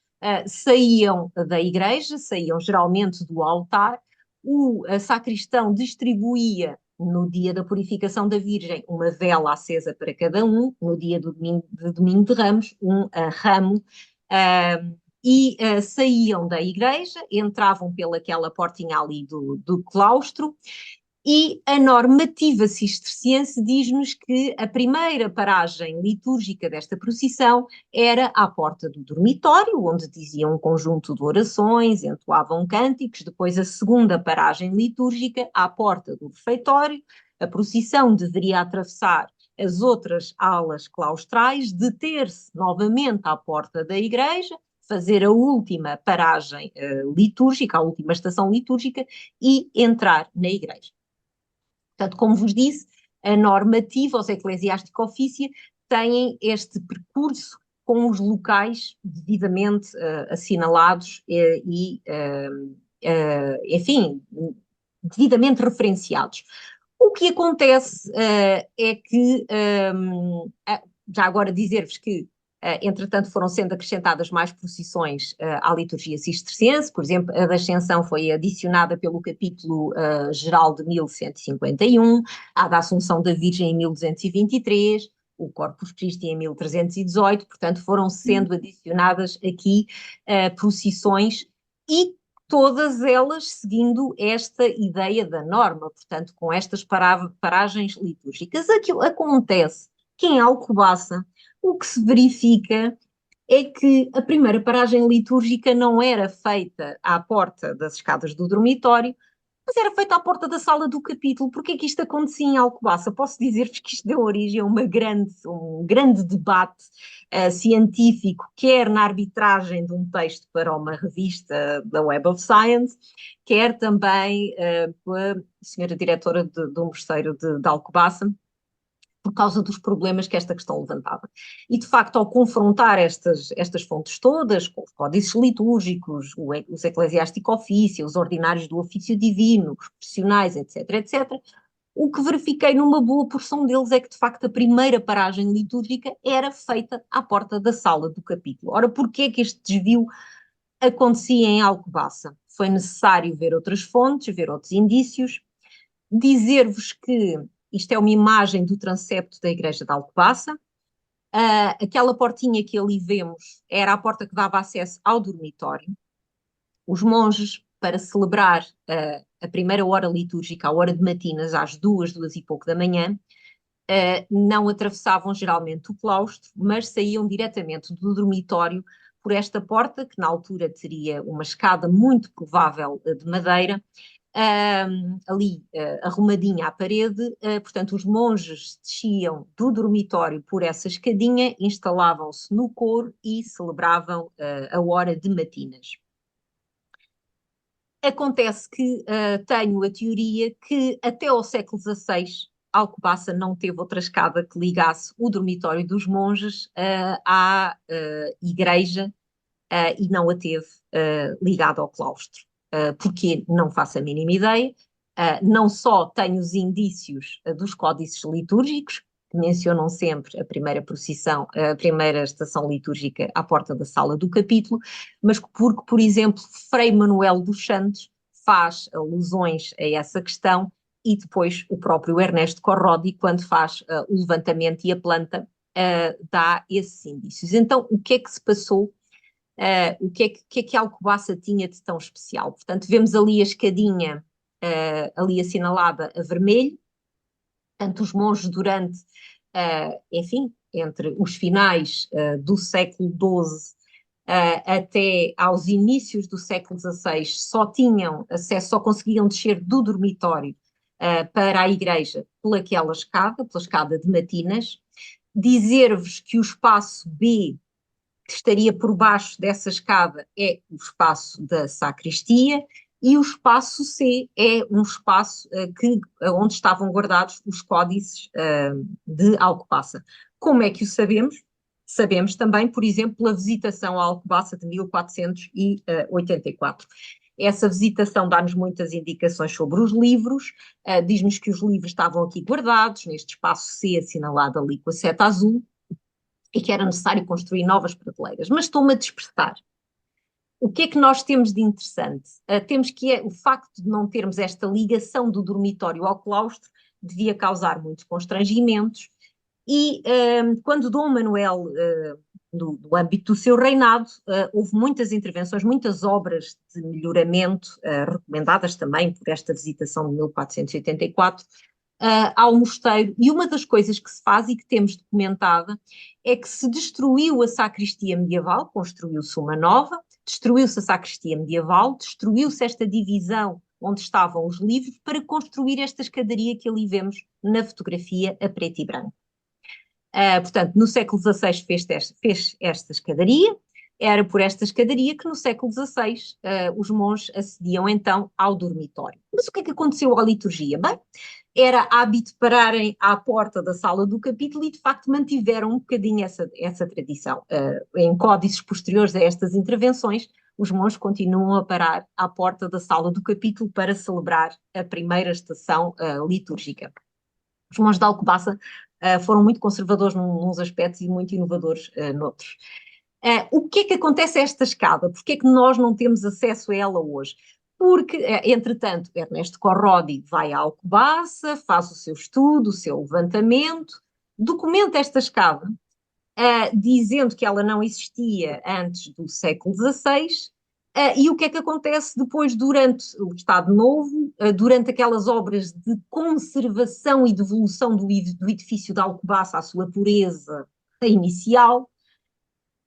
saíam da igreja, saíam geralmente do altar, o sacristão distribuía no dia da purificação da Virgem uma vela acesa para cada um, no dia do domingo de Ramos, um ramo, e saíam da igreja, entravam pelaquela portinha ali do claustro, e a normativa cisterciense diz-nos que a primeira paragem litúrgica desta procissão era à porta do dormitório, onde diziam um conjunto de orações, entoavam cânticos. Depois a segunda paragem litúrgica à porta do refeitório. A procissão deveria atravessar as outras alas claustrais, deter-se novamente à porta da igreja, fazer a última paragem litúrgica, a última estação litúrgica e entrar na igreja. Portanto, como vos disse, a normativa, os eclesiásticos ofícia, têm este percurso com os locais devidamente assinalados enfim, devidamente referenciados. O que acontece é que, já agora dizer-vos que, entretanto, foram sendo acrescentadas mais procissões à liturgia cisterciense, por exemplo, a da Ascensão foi adicionada pelo capítulo geral de 1151, a da Assunção da Virgem em 1223, o Corpus Christi em 1318, portanto foram sendo adicionadas aqui procissões e todas elas seguindo esta ideia da norma, portanto com estas paragens litúrgicas. Aquilo acontece que em Alcobaça o que se verifica é que a primeira paragem litúrgica não era feita à porta das escadas do dormitório, mas era feita à porta da sala do capítulo. Porquê é que isto acontecia em Alcobaça? Posso dizer-vos que isto deu origem a um grande debate científico, quer na arbitragem de um texto para uma revista da Web of Science, quer também pela senhora diretora do mosteiro de Alcobaça, por causa dos problemas que esta questão levantava. E, de facto, ao confrontar estas fontes todas, com os códices litúrgicos, os eclesiásticos ofício, os ordinários do ofício divino, os profissionais, etc., etc., o que verifiquei numa boa porção deles é que, de facto, a primeira paragem litúrgica era feita à porta da sala do capítulo. Ora, porquê que este desvio acontecia em Alcobaça? Foi necessário ver outras fontes, ver outros indícios, dizer-vos que isto é uma imagem do transepto da igreja de Alcobaça. Aquela portinha que ali vemos era a porta que dava acesso ao dormitório. Os monges, para celebrar a primeira hora litúrgica, a hora de matinas, às 2 e pouco da manhã, não atravessavam geralmente o claustro, mas saíam diretamente do dormitório por esta porta, que na altura teria uma escada muito provável de madeira, ali arrumadinha à parede, portanto os monges desciam do dormitório por essa escadinha, instalavam-se no coro e celebravam a hora de matinas. Acontece que tenho a teoria que até ao século XVI Alcobaça não teve outra escada que ligasse o dormitório dos monges à igreja e não a teve ligada ao claustro. Porque não faço a mínima ideia. Não só tenho os indícios dos códices litúrgicos, que mencionam sempre a primeira procissão, a primeira estação litúrgica à porta da sala do capítulo, mas porque, por exemplo, Frei Manuel dos Santos faz alusões a essa questão e depois o próprio Ernesto Corrodi, quando faz o levantamento e a planta, dá esses indícios. Então, o que é que se passou? O que é que Alcobaça tinha de tão especial? Portanto, vemos ali a escadinha ali assinalada a vermelho, portanto, os monges durante, enfim, entre os finais do século XII até aos inícios do século XVI, só tinham acesso, só conseguiam descer do dormitório para a igreja pela escada de matinas. Dizer-vos que o espaço B, que estaria por baixo dessa escada, é o espaço da sacristia, e o espaço C é um espaço onde estavam guardados os códices de Alcobaça. Como é que o sabemos? Sabemos também, por exemplo, pela visitação a Alcobaça de 1484. Essa visitação dá-nos muitas indicações sobre os livros, diz-nos que os livros estavam aqui guardados, neste espaço C assinalado ali com a seta azul, e que era necessário construir novas prateleiras. Mas estou-me a dispersar. O que é que nós temos de interessante? Temos que o facto de não termos esta ligação do dormitório ao claustro devia causar muitos constrangimentos e quando Dom Manuel, no âmbito do seu reinado, houve muitas intervenções, muitas obras de melhoramento, recomendadas também por esta visitação de 1484, ao mosteiro, e uma das coisas que se faz e que temos documentada é que se destruiu a sacristia medieval, construiu-se uma nova, destruiu-se a sacristia medieval, destruiu-se esta divisão onde estavam os livros para construir esta escadaria que ali vemos na fotografia a preto e branco. Portanto, no século XVI fez esta escadaria, Era por esta escadaria que no século XVI os monges acediam então ao dormitório. Mas o que é que aconteceu à liturgia? Bem, era hábito pararem à porta da sala do capítulo e de facto mantiveram um bocadinho essa tradição. Em códices posteriores a estas intervenções, os monges continuam a parar à porta da sala do capítulo para celebrar a primeira estação litúrgica. Os monges de Alcobaça foram muito conservadores nos aspectos e muito inovadores noutros. O que é que acontece a esta escada? Porquê é que nós não temos acesso a ela hoje? Porque, entretanto, Ernesto Corrodi vai à Alcobaça, faz o seu estudo, o seu levantamento, documenta esta escada, dizendo que ela não existia antes do século XVI. E o que é que acontece depois, durante o Estado Novo, durante aquelas obras de conservação e devolução do edifício de Alcobaça à sua pureza inicial?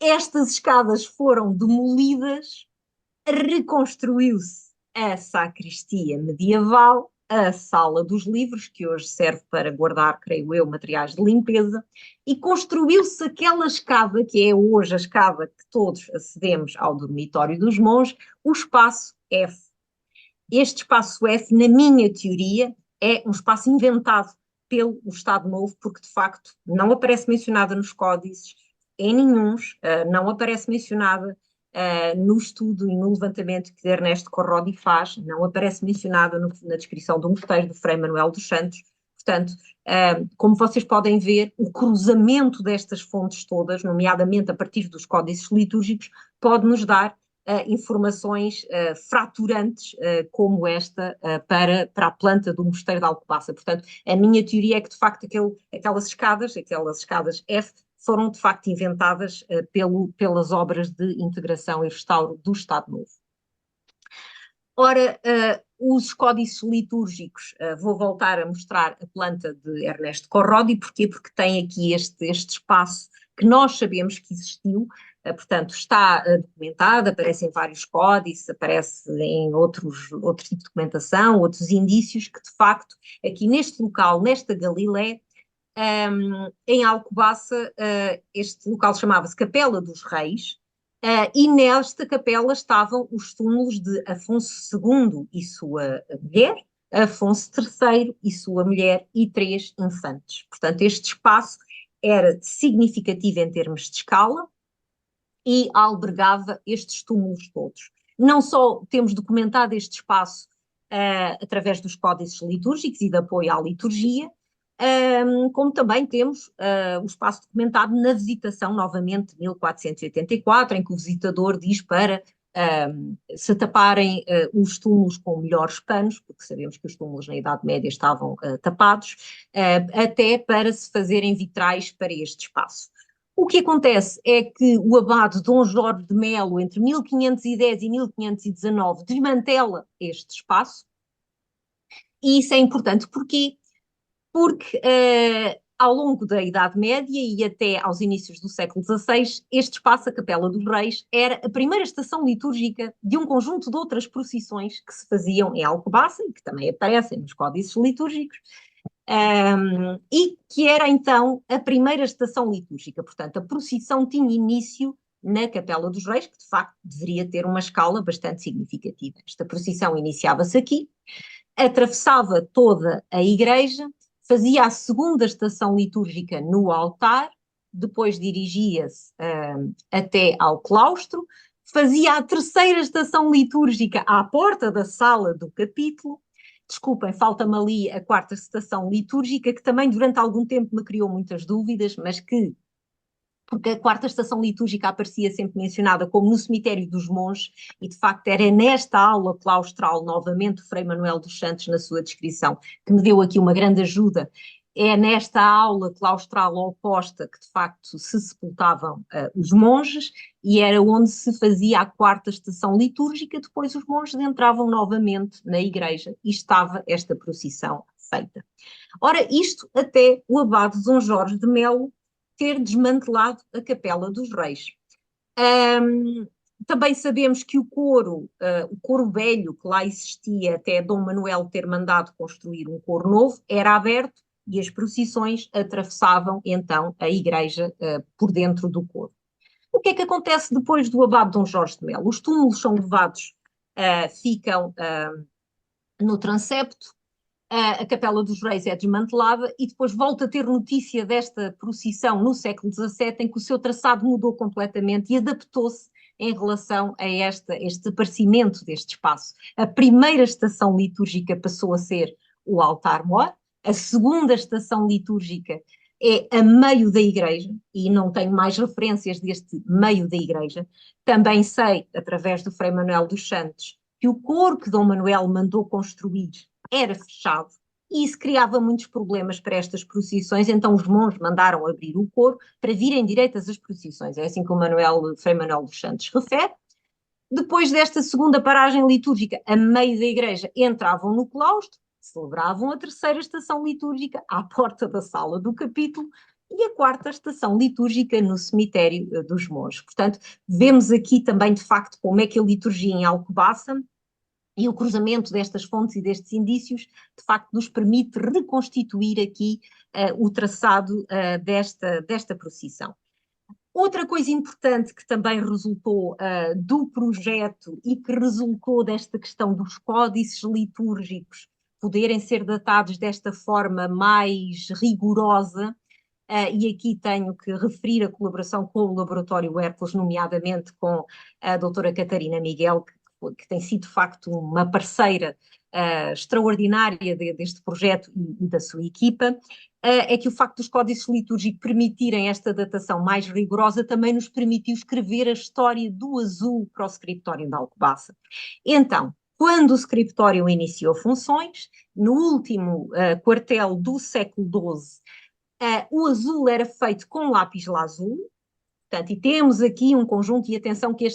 Estas escadas foram demolidas, reconstruiu-se a sacristia medieval, a sala dos livros, que hoje serve para guardar, creio eu, materiais de limpeza, e construiu-se aquela escada, que é hoje a escada que todos acedemos ao dormitório dos monges, o espaço F. Este espaço F, na minha teoria, é um espaço inventado pelo Estado Novo, porque de facto não aparece mencionada nos códices, em nenhuns, não aparece mencionada no estudo e no levantamento que Ernesto Corrodi faz, não aparece mencionada na descrição do mosteiro do Frei Manuel dos Santos. Portanto, como vocês podem ver, o cruzamento destas fontes todas, nomeadamente a partir dos códices litúrgicos, pode nos dar informações fraturantes como esta para a planta do mosteiro de Alcobaça. Portanto, a minha teoria é que, de facto, aquelas escadas F, foram, de facto, inventadas pelas obras de integração e restauro do Estado Novo. Ora, os códices litúrgicos, vou voltar a mostrar a planta de Ernesto Corrodi, porquê? Porque tem aqui este espaço que nós sabemos que existiu, portanto, está documentado, aparece em vários códices, aparece em outro tipo de documentação, outros indícios que, de facto, aqui neste local, nesta Galilé, em Alcobaça, este local chamava-se Capela dos Reis, e nesta capela estavam os túmulos de Afonso II e sua mulher, Afonso III e sua mulher e 3 infantes. Portanto, este espaço era significativo em termos de escala e albergava estes túmulos todos. Não só temos documentado este espaço através dos códices litúrgicos e de apoio à liturgia, como também temos o espaço documentado na visitação, novamente, de 1484, em que o visitador diz para se taparem os túmulos com melhores panos, porque sabemos que os túmulos na Idade Média estavam tapados, até para se fazerem vitrais para este espaço. O que acontece é que o abade Dom Jorge de Melo, entre 1510 e 1519, desmantela este espaço, e isso é importante. Porquê? Porque ao longo da Idade Média e até aos inícios do século XVI, este espaço, a Capela dos Reis, era a primeira estação litúrgica de um conjunto de outras procissões que se faziam em Alcobaça e que também aparecem nos códices litúrgicos, e que era então a primeira estação litúrgica. Portanto, a procissão tinha início na Capela dos Reis, que de facto deveria ter uma escala bastante significativa. Esta procissão iniciava-se aqui, atravessava toda a igreja, fazia a segunda estação litúrgica no altar, depois dirigia-se até ao claustro, fazia a terceira estação litúrgica à porta da sala do capítulo. Desculpem, falta-me ali a quarta estação litúrgica, que também durante algum tempo me criou muitas dúvidas, mas que, porque a quarta estação litúrgica aparecia sempre mencionada como no cemitério dos monges, e de facto era nesta aula claustral, novamente o Frei Manuel dos Santos, na sua descrição, que me deu aqui uma grande ajuda. É nesta aula claustral oposta que de facto se sepultavam os monges, e era onde se fazia a quarta estação litúrgica. Depois os monges entravam novamente na igreja e estava esta procissão feita. Ora, isto até o abade Dom Jorge de Melo ter desmantelado a Capela dos Reis. Também sabemos que o coro velho que lá existia até Dom Manuel ter mandado construir um coro novo, era aberto e as procissões atravessavam então a igreja por dentro do coro. O que é que acontece depois do abade de Dom Jorge de Melo? Os túmulos são levados, ficam no transepto, a Capela dos Reis é desmantelada e depois volta a ter notícia desta procissão no século XVII, em que o seu traçado mudou completamente e adaptou-se em relação a este desaparecimento deste espaço. A primeira estação litúrgica passou a ser o altar-mor, a segunda estação litúrgica é a meio da igreja, e não tenho mais referências deste meio da igreja. Também sei, através do Frei Manuel dos Santos, que o coro que Dom Manuel mandou construir era fechado, e isso criava muitos problemas para estas procissões, então os monges mandaram abrir o coro para virem direitas as procissões. É assim que o Frei Manuel dos Santos refere. Depois desta segunda paragem litúrgica, a meio da igreja, entravam no claustro, celebravam a terceira estação litúrgica à porta da sala do capítulo e a quarta estação litúrgica no cemitério dos monges. Portanto, vemos aqui também, de facto, como é que a liturgia em Alcobaça e o cruzamento destas fontes e destes indícios, de facto, nos permite reconstituir aqui o traçado desta procissão. Outra coisa importante que também resultou do projeto e que resultou desta questão dos códices litúrgicos poderem ser datados desta forma mais rigorosa, e aqui tenho que referir a colaboração com o Laboratório Hércules, nomeadamente com a doutora Catarina Miguel, que tem sido de facto uma parceira extraordinária deste projeto e da sua equipa, é que o facto dos códices litúrgicos permitirem esta datação mais rigorosa também nos permitiu escrever a história do azul para o scriptório de Alcobaça. Então, quando o scriptório iniciou funções, no último quartel do século XII, o azul era feito com lápis lazuli, portanto, e temos aqui um conjunto, e atenção que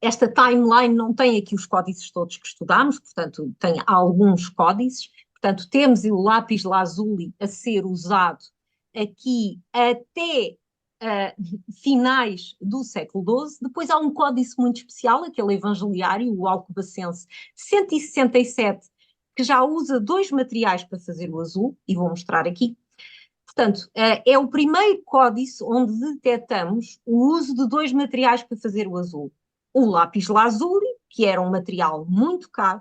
esta timeline não tem aqui os códices todos que estudamos, portanto, tem alguns códices. Portanto, temos o lápis lazuli a ser usado aqui até finais do século XII. Depois há um códice muito especial, aquele evangeliário, o alcobacense 167, que já usa dois materiais para fazer o azul, e vou mostrar aqui. Portanto, é o primeiro códice onde detectamos o uso de dois materiais para fazer o azul. O lápis lazuli, que era um material muito caro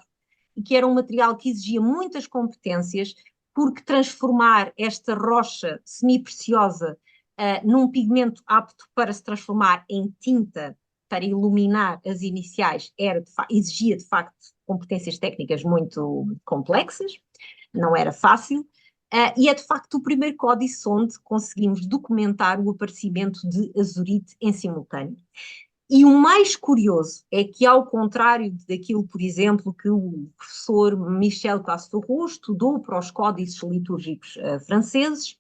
e que era um material que exigia muitas competências, porque transformar esta rocha semipreciosa num pigmento apto para se transformar em tinta para iluminar as iniciais exigia de facto competências técnicas muito complexas, não era fácil. E é de facto o primeiro códice onde conseguimos documentar o aparecimento de azurite em simultâneo. E o mais curioso é que, ao contrário daquilo, por exemplo, que o professor Michel Castoroux estudou para os códices litúrgicos franceses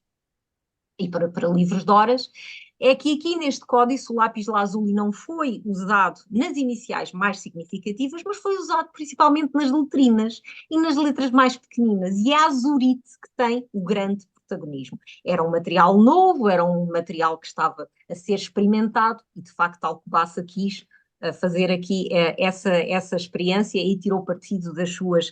e para livros de horas, é que aqui neste códice o lápis lazuli não foi usado nas iniciais mais significativas, mas foi usado principalmente nas letrinas e nas letras mais pequeninas, e é a azurite que tem o grande protagonismo. Era um material novo, era um material que estava a ser experimentado, e de facto Alcobaça quis fazer aqui essa experiência e tirou partido das suas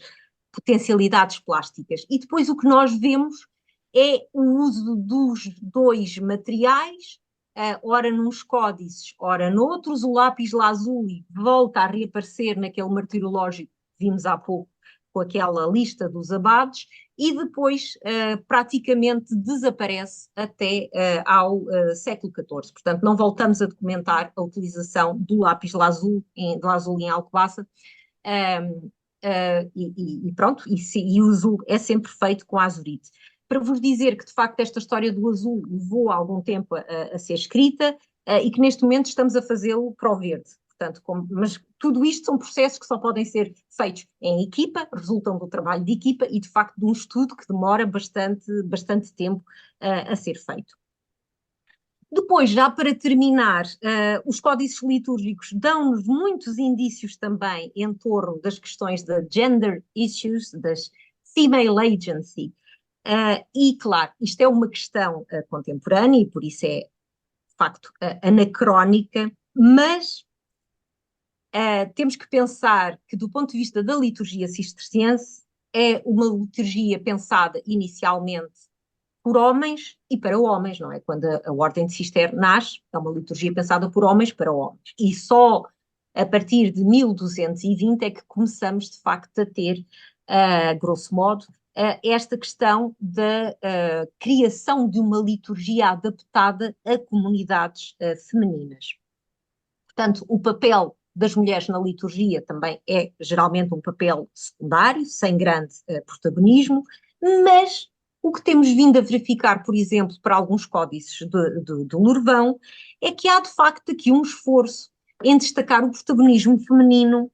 potencialidades plásticas. E depois o que nós vemos é o uso dos dois materiais, ora nos códices, ora noutros. O lápis lazuli volta a reaparecer naquele martirológico que vimos há pouco, com aquela lista dos abades, e depois praticamente desaparece até ao século XIV. Portanto, não voltamos a documentar a utilização do lápis lazuli em Alcobaça. E pronto, e o azul é sempre feito com a azurite. Para vos dizer que, de facto, esta história do azul levou algum tempo a ser escrita e que neste momento estamos a fazê-lo para o verde. Portanto, mas tudo isto são processos que só podem ser feitos em equipa, resultam do trabalho de equipa e, de facto, de um estudo que demora bastante tempo a ser feito. Depois, já para terminar, os códices litúrgicos dão-nos muitos indícios também em torno das questões da gender issues, das female agency. E, claro, isto é uma questão contemporânea e por isso é, de facto, anacrónica, mas temos que pensar que, do ponto de vista da liturgia cisterciense, é uma liturgia pensada inicialmente por homens e para homens, não é? Quando a Ordem de Cister nasce, é uma liturgia pensada por homens para homens. E só a partir de 1220 é que começamos, de facto, a ter, grosso modo, esta questão da criação de uma liturgia adaptada a comunidades femininas. Portanto, o papel das mulheres na liturgia também é geralmente um papel secundário, sem grande protagonismo, mas o que temos vindo a verificar, por exemplo, para alguns códices de Lourvão, é que há de facto aqui um esforço em destacar o protagonismo feminino,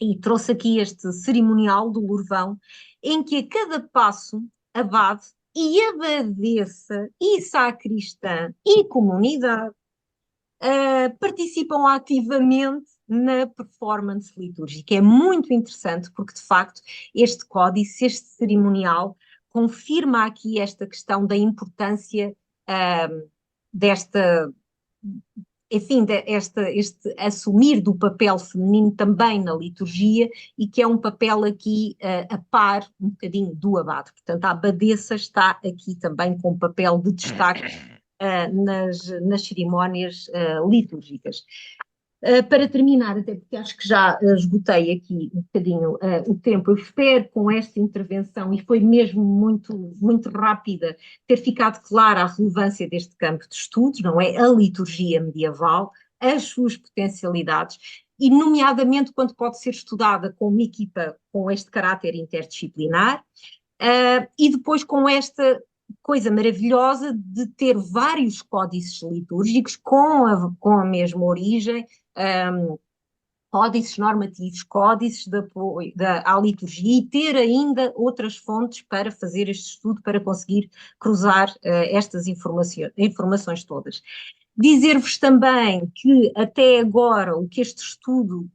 e trouxe aqui este cerimonial do Lourvão, em que a cada passo, abade e abadesa e sacristã e comunidade participam ativamente na performance litúrgica. É muito interessante porque, de facto, este códice, este cerimonial, confirma aqui esta questão da importância desta, enfim, este assumir do papel feminino também na liturgia e que é um papel aqui a par um bocadinho do abade. Portanto, a abadesa está aqui também com um papel de destaque nas cerimónias litúrgicas. Para terminar, até porque acho que já esgotei aqui um bocadinho o tempo, eu espero com esta intervenção, e foi mesmo muito rápida, ter ficado clara a relevância deste campo de estudos, não é? A liturgia medieval, as suas potencialidades, e nomeadamente quando pode ser estudada com uma equipa com este caráter interdisciplinar, e depois com esta coisa maravilhosa de ter vários códices litúrgicos com a mesma origem, códices normativos, códices de apoio à liturgia e ter ainda outras fontes para fazer este estudo, para conseguir cruzar estas informações todas. Dizer-vos também que até agora o que este estudo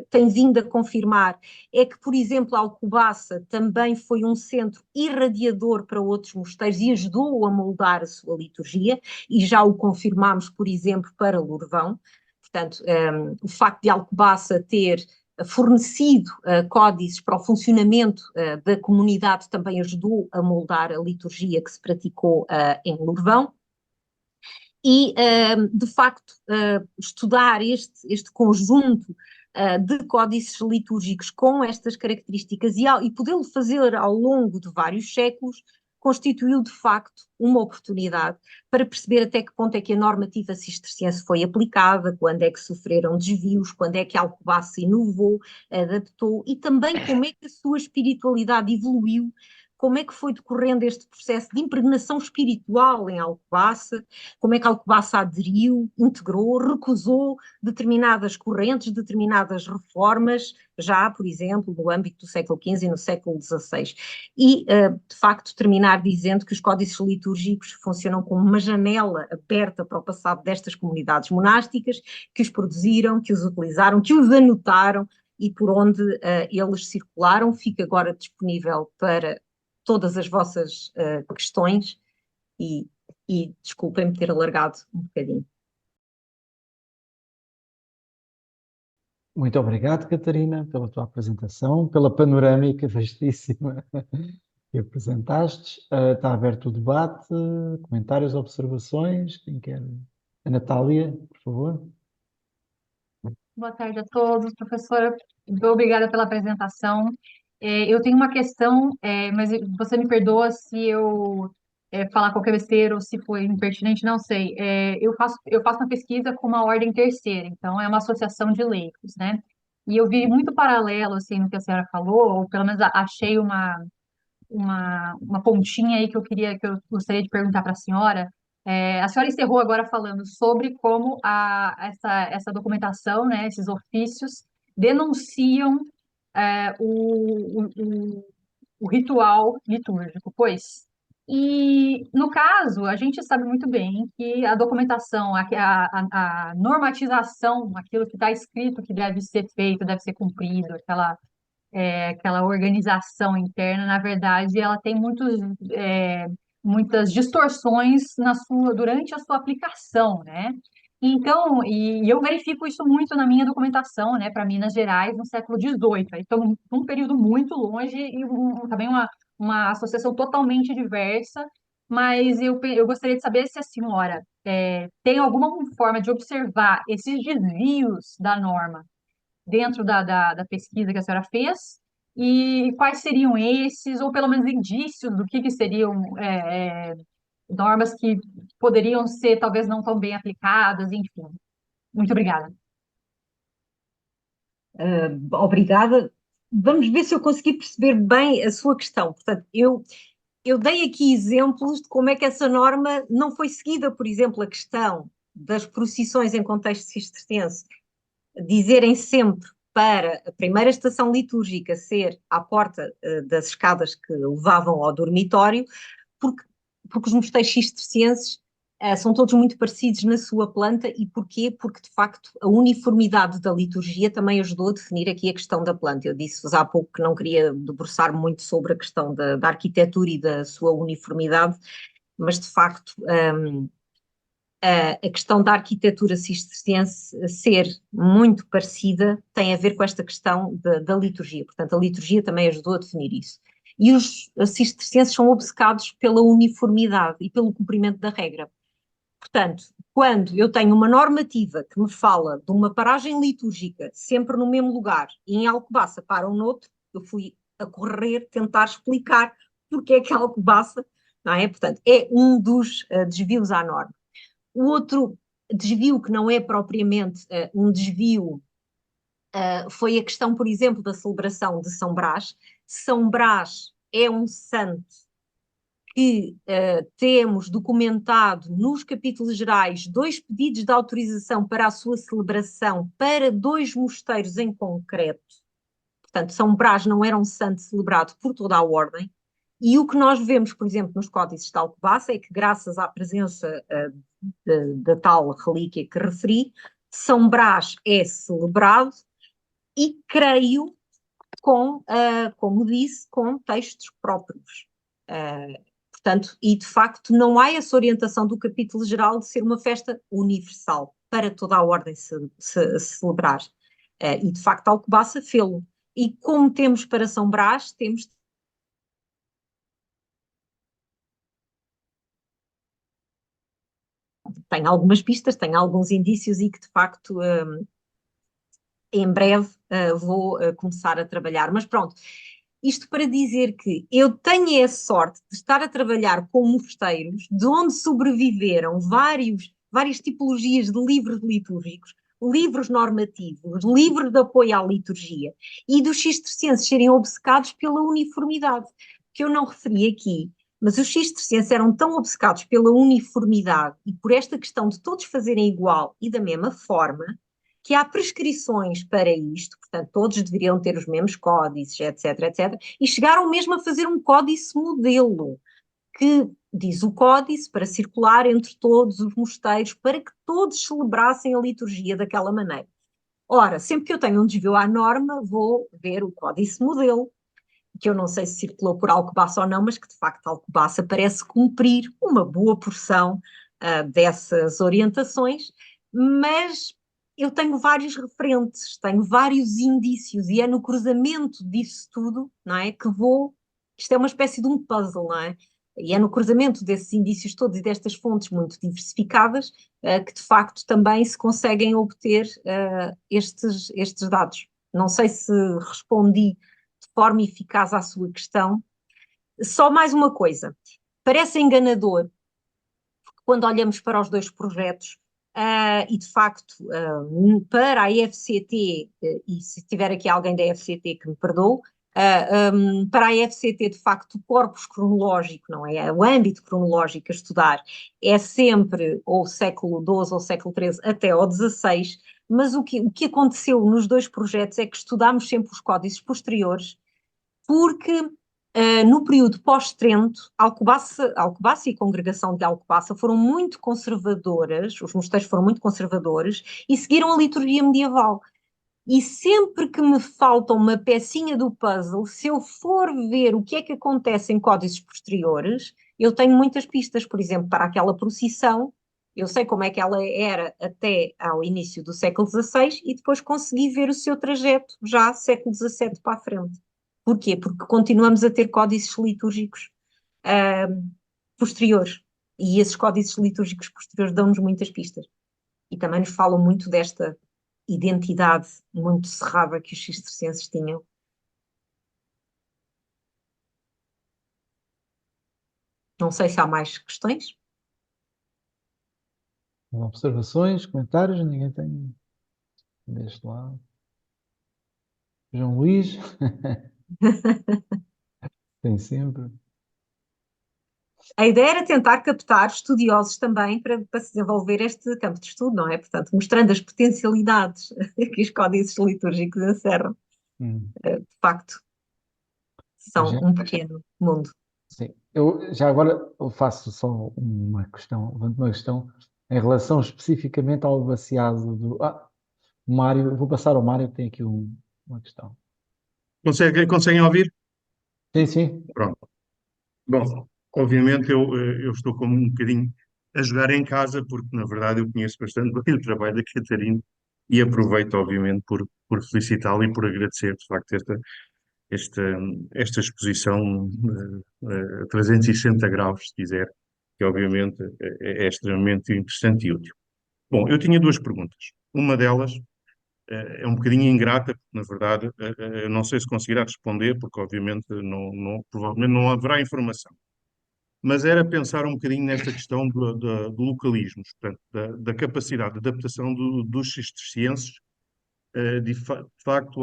tem vindo a confirmar é que, por exemplo, Alcobaça também foi um centro irradiador para outros mosteiros e ajudou a moldar a sua liturgia, e já o confirmámos, por exemplo, para Lourvão. Portanto, o facto de Alcobaça ter fornecido códices para o funcionamento da comunidade também ajudou a moldar a liturgia que se praticou em Lourvão. E, de facto, estudar este conjunto de códices litúrgicos com estas características e podê-lo fazer ao longo de vários séculos constituiu, de facto, uma oportunidade para perceber até que ponto é que a normativa cisterciense foi aplicada, quando é que sofreram desvios, quando é que Alcobaça inovou, adaptou, e também como é que a sua espiritualidade evoluiu, como é que foi decorrendo este processo de impregnação espiritual em Alcobaça, como é que Alcobaça aderiu, integrou, recusou determinadas correntes, determinadas reformas, já, por exemplo, no âmbito do século XV e no século XVI. E, de facto, terminar dizendo que os códices litúrgicos funcionam como uma janela aberta para o passado destas comunidades monásticas, que os produziram, que os utilizaram, que os anotaram e por onde eles circularam. Fica agora disponível para todas as vossas questões e desculpem-me ter alargado um bocadinho. Muito obrigado, Catarina, pela tua apresentação, pela panorâmica vastíssima que apresentaste. Está aberto o debate, comentários, observações. Quem quer? A Natália, por favor. Boa tarde a todos, professora. Muito obrigada pela apresentação. Eu tenho uma questão, mas você me perdoa se eu falar qualquer besteira ou se foi impertinente, não sei. Eu faço uma pesquisa com uma ordem terceira, então é uma associação de leigos, né? E eu vi muito paralelo, assim, no que a senhora falou, ou pelo menos achei uma pontinha aí que eu gostaria de perguntar para a senhora. A senhora encerrou agora falando sobre como essa documentação, né, esses ofícios, denunciam o ritual litúrgico, pois. E, no caso, a gente sabe muito bem que a documentação, a normatização, aquilo que está escrito que deve ser feito, deve ser cumprido, aquela organização interna, na verdade, ela tem muitas distorções durante a sua aplicação, né? Então, e eu verifico isso muito na minha documentação, né, para Minas Gerais, no século XVIII. Então, um período muito longe e também uma associação totalmente diversa, mas eu gostaria de saber se a senhora tem alguma forma de observar esses desvios da norma dentro da pesquisa que a senhora fez, e quais seriam esses, ou pelo menos indícios do que seriam normas que poderiam ser talvez não tão bem aplicadas, enfim. Muito obrigada. Obrigada. Vamos ver se eu consegui perceber bem a sua questão. Portanto, eu dei aqui exemplos de como é que essa norma não foi seguida. Por exemplo, a questão das procissões em contexto cisterciense, dizerem sempre para a primeira estação litúrgica ser à porta das escadas que levavam ao dormitório, porque, porque os mosteiros cistercienses são todos muito parecidos na sua planta. E porquê? Porque, de facto, a uniformidade da liturgia também ajudou a definir aqui a questão da planta. Eu disse-vos há pouco que não queria debruçar muito sobre a questão da arquitetura e da sua uniformidade, mas, de facto, a questão da arquitetura cisterciense ser muito parecida tem a ver com esta questão da liturgia. Portanto, a liturgia também ajudou a definir isso. E os cistercienses são obcecados pela uniformidade e pelo cumprimento da regra. Portanto, quando eu tenho uma normativa que me fala de uma paragem litúrgica sempre no mesmo lugar e em Alcobaça param noutro, eu fui a correr tentar explicar porque é que Alcobaça, não é? Portanto, é um dos desvios à norma. O outro desvio, que não é propriamente um desvio, foi a questão, por exemplo, da celebração de São Brás. São Brás é um santo que temos documentado nos capítulos gerais 2 pedidos de autorização para a sua celebração para 2 mosteiros em concreto. Portanto, São Brás não era um santo celebrado por toda a ordem. E o que nós vemos, por exemplo, nos códices de Alcobaça é que, graças à presença da tal relíquia que referi, São Brás é celebrado, e creio com, como disse, com textos próprios. Portanto, e de facto não há essa orientação do capítulo geral de ser uma festa universal para toda a ordem se celebrar. E de facto Alcobaça fê-lo. E como temos para São Brás, temos tem algumas pistas, tem alguns indícios, e que de facto em breve vou começar a trabalhar. Mas pronto, isto para dizer que eu tenho a sorte de estar a trabalhar com mosteiros de onde sobreviveram várias tipologias de livros litúrgicos, livros normativos, livros de apoio à liturgia, e dos cistercienses serem obcecados pela uniformidade, que eu não referi aqui. Mas os cistercienses eram tão obcecados pela uniformidade e por esta questão de todos fazerem igual e da mesma forma, que há prescrições para isto. Portanto, todos deveriam ter os mesmos códices, etc, etc, e chegaram mesmo a fazer um códice modelo, que diz o códice para circular entre todos os mosteiros, para que todos celebrassem a liturgia daquela maneira. Ora, sempre que eu tenho um desvio à norma, vou ver o códice modelo, que eu não sei se circulou por Alcobaça ou não, mas que de facto Alcobaça parece cumprir uma boa porção dessas orientações, mas eu tenho vários referentes, tenho vários indícios, e é no cruzamento disso tudo, não é, que vou, isto é uma espécie de um puzzle, não é? E é no cruzamento desses indícios todos e destas fontes muito diversificadas que de facto também se conseguem obter estes dados. Não sei se respondi de forma eficaz à sua questão. Só mais uma coisa, parece enganador quando olhamos para os 2 projetos, e de facto, para a IFCT, e se tiver aqui alguém da IFCT que me perdoe, para a IFCT, de facto, o corpus cronológico, não é? O âmbito cronológico a estudar é sempre ou século XII ou século XIII até ao XVI, mas o que aconteceu nos 2 projetos é que estudámos sempre os códices posteriores, porque no período pós-Trento, Alcobaça e a congregação de Alcobaça foram muito conservadoras, os mosteiros foram muito conservadores e seguiram a liturgia medieval. E sempre que me falta uma pecinha do puzzle, se eu for ver o que é que acontece em códices posteriores, eu tenho muitas pistas. Por exemplo, para aquela procissão, eu sei como é que ela era até ao início do século XVI, e depois consegui ver o seu trajeto já século XVII para a frente. Porquê? Porque continuamos a ter códices litúrgicos posteriores. E esses códices litúrgicos posteriores dão-nos muitas pistas. E também nos falam muito desta identidade muito cerrada que os cistercienses tinham. Não sei se há mais questões. Observações, comentários, ninguém tem deste lado. João Luís, tem sempre. A ideia era tentar captar estudiosos também para se desenvolver este campo de estudo, não é? Portanto, mostrando as potencialidades que os códices litúrgicos encerram. Hum. De facto, são Já, um pequeno mundo. sim. Eu já agora eu faço só uma questão, levanto uma questão em relação especificamente ao baseado do. Mário, vou passar ao Mário que tem aqui uma questão. Conseguem ouvir? Sim, sim. Pronto. Bom, obviamente eu estou como um bocadinho a jogar em casa, porque na verdade eu conheço bastante bem o trabalho da Catarina e aproveito, obviamente, por felicitá-la e por agradecer, de facto, esta, esta exposição 360 graus, se quiser, que obviamente é extremamente interessante e útil. Bom, eu tinha duas perguntas. Uma delas é um bocadinho ingrata, porque na verdade eu não sei se conseguirá responder, porque obviamente provavelmente não haverá informação. Mas era pensar um bocadinho nesta questão do localismo, portanto, da capacidade de adaptação dos cistercienses de facto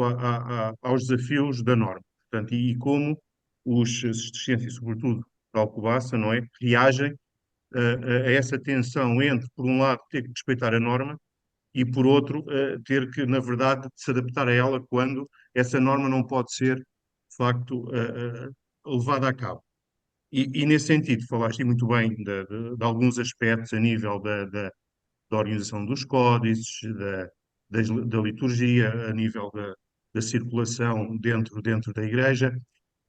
aos desafios da norma. Portanto, e como os cistercienses, sobretudo da Alcobaça, não é, reagem a essa tensão entre, por um lado, ter que respeitar a norma e, por outro, ter que, na verdade, se adaptar a ela quando essa norma não pode ser, de facto, levada a cabo. E nesse sentido, falaste muito bem de alguns aspectos a nível da organização dos códices, da liturgia, a nível da circulação dentro da igreja.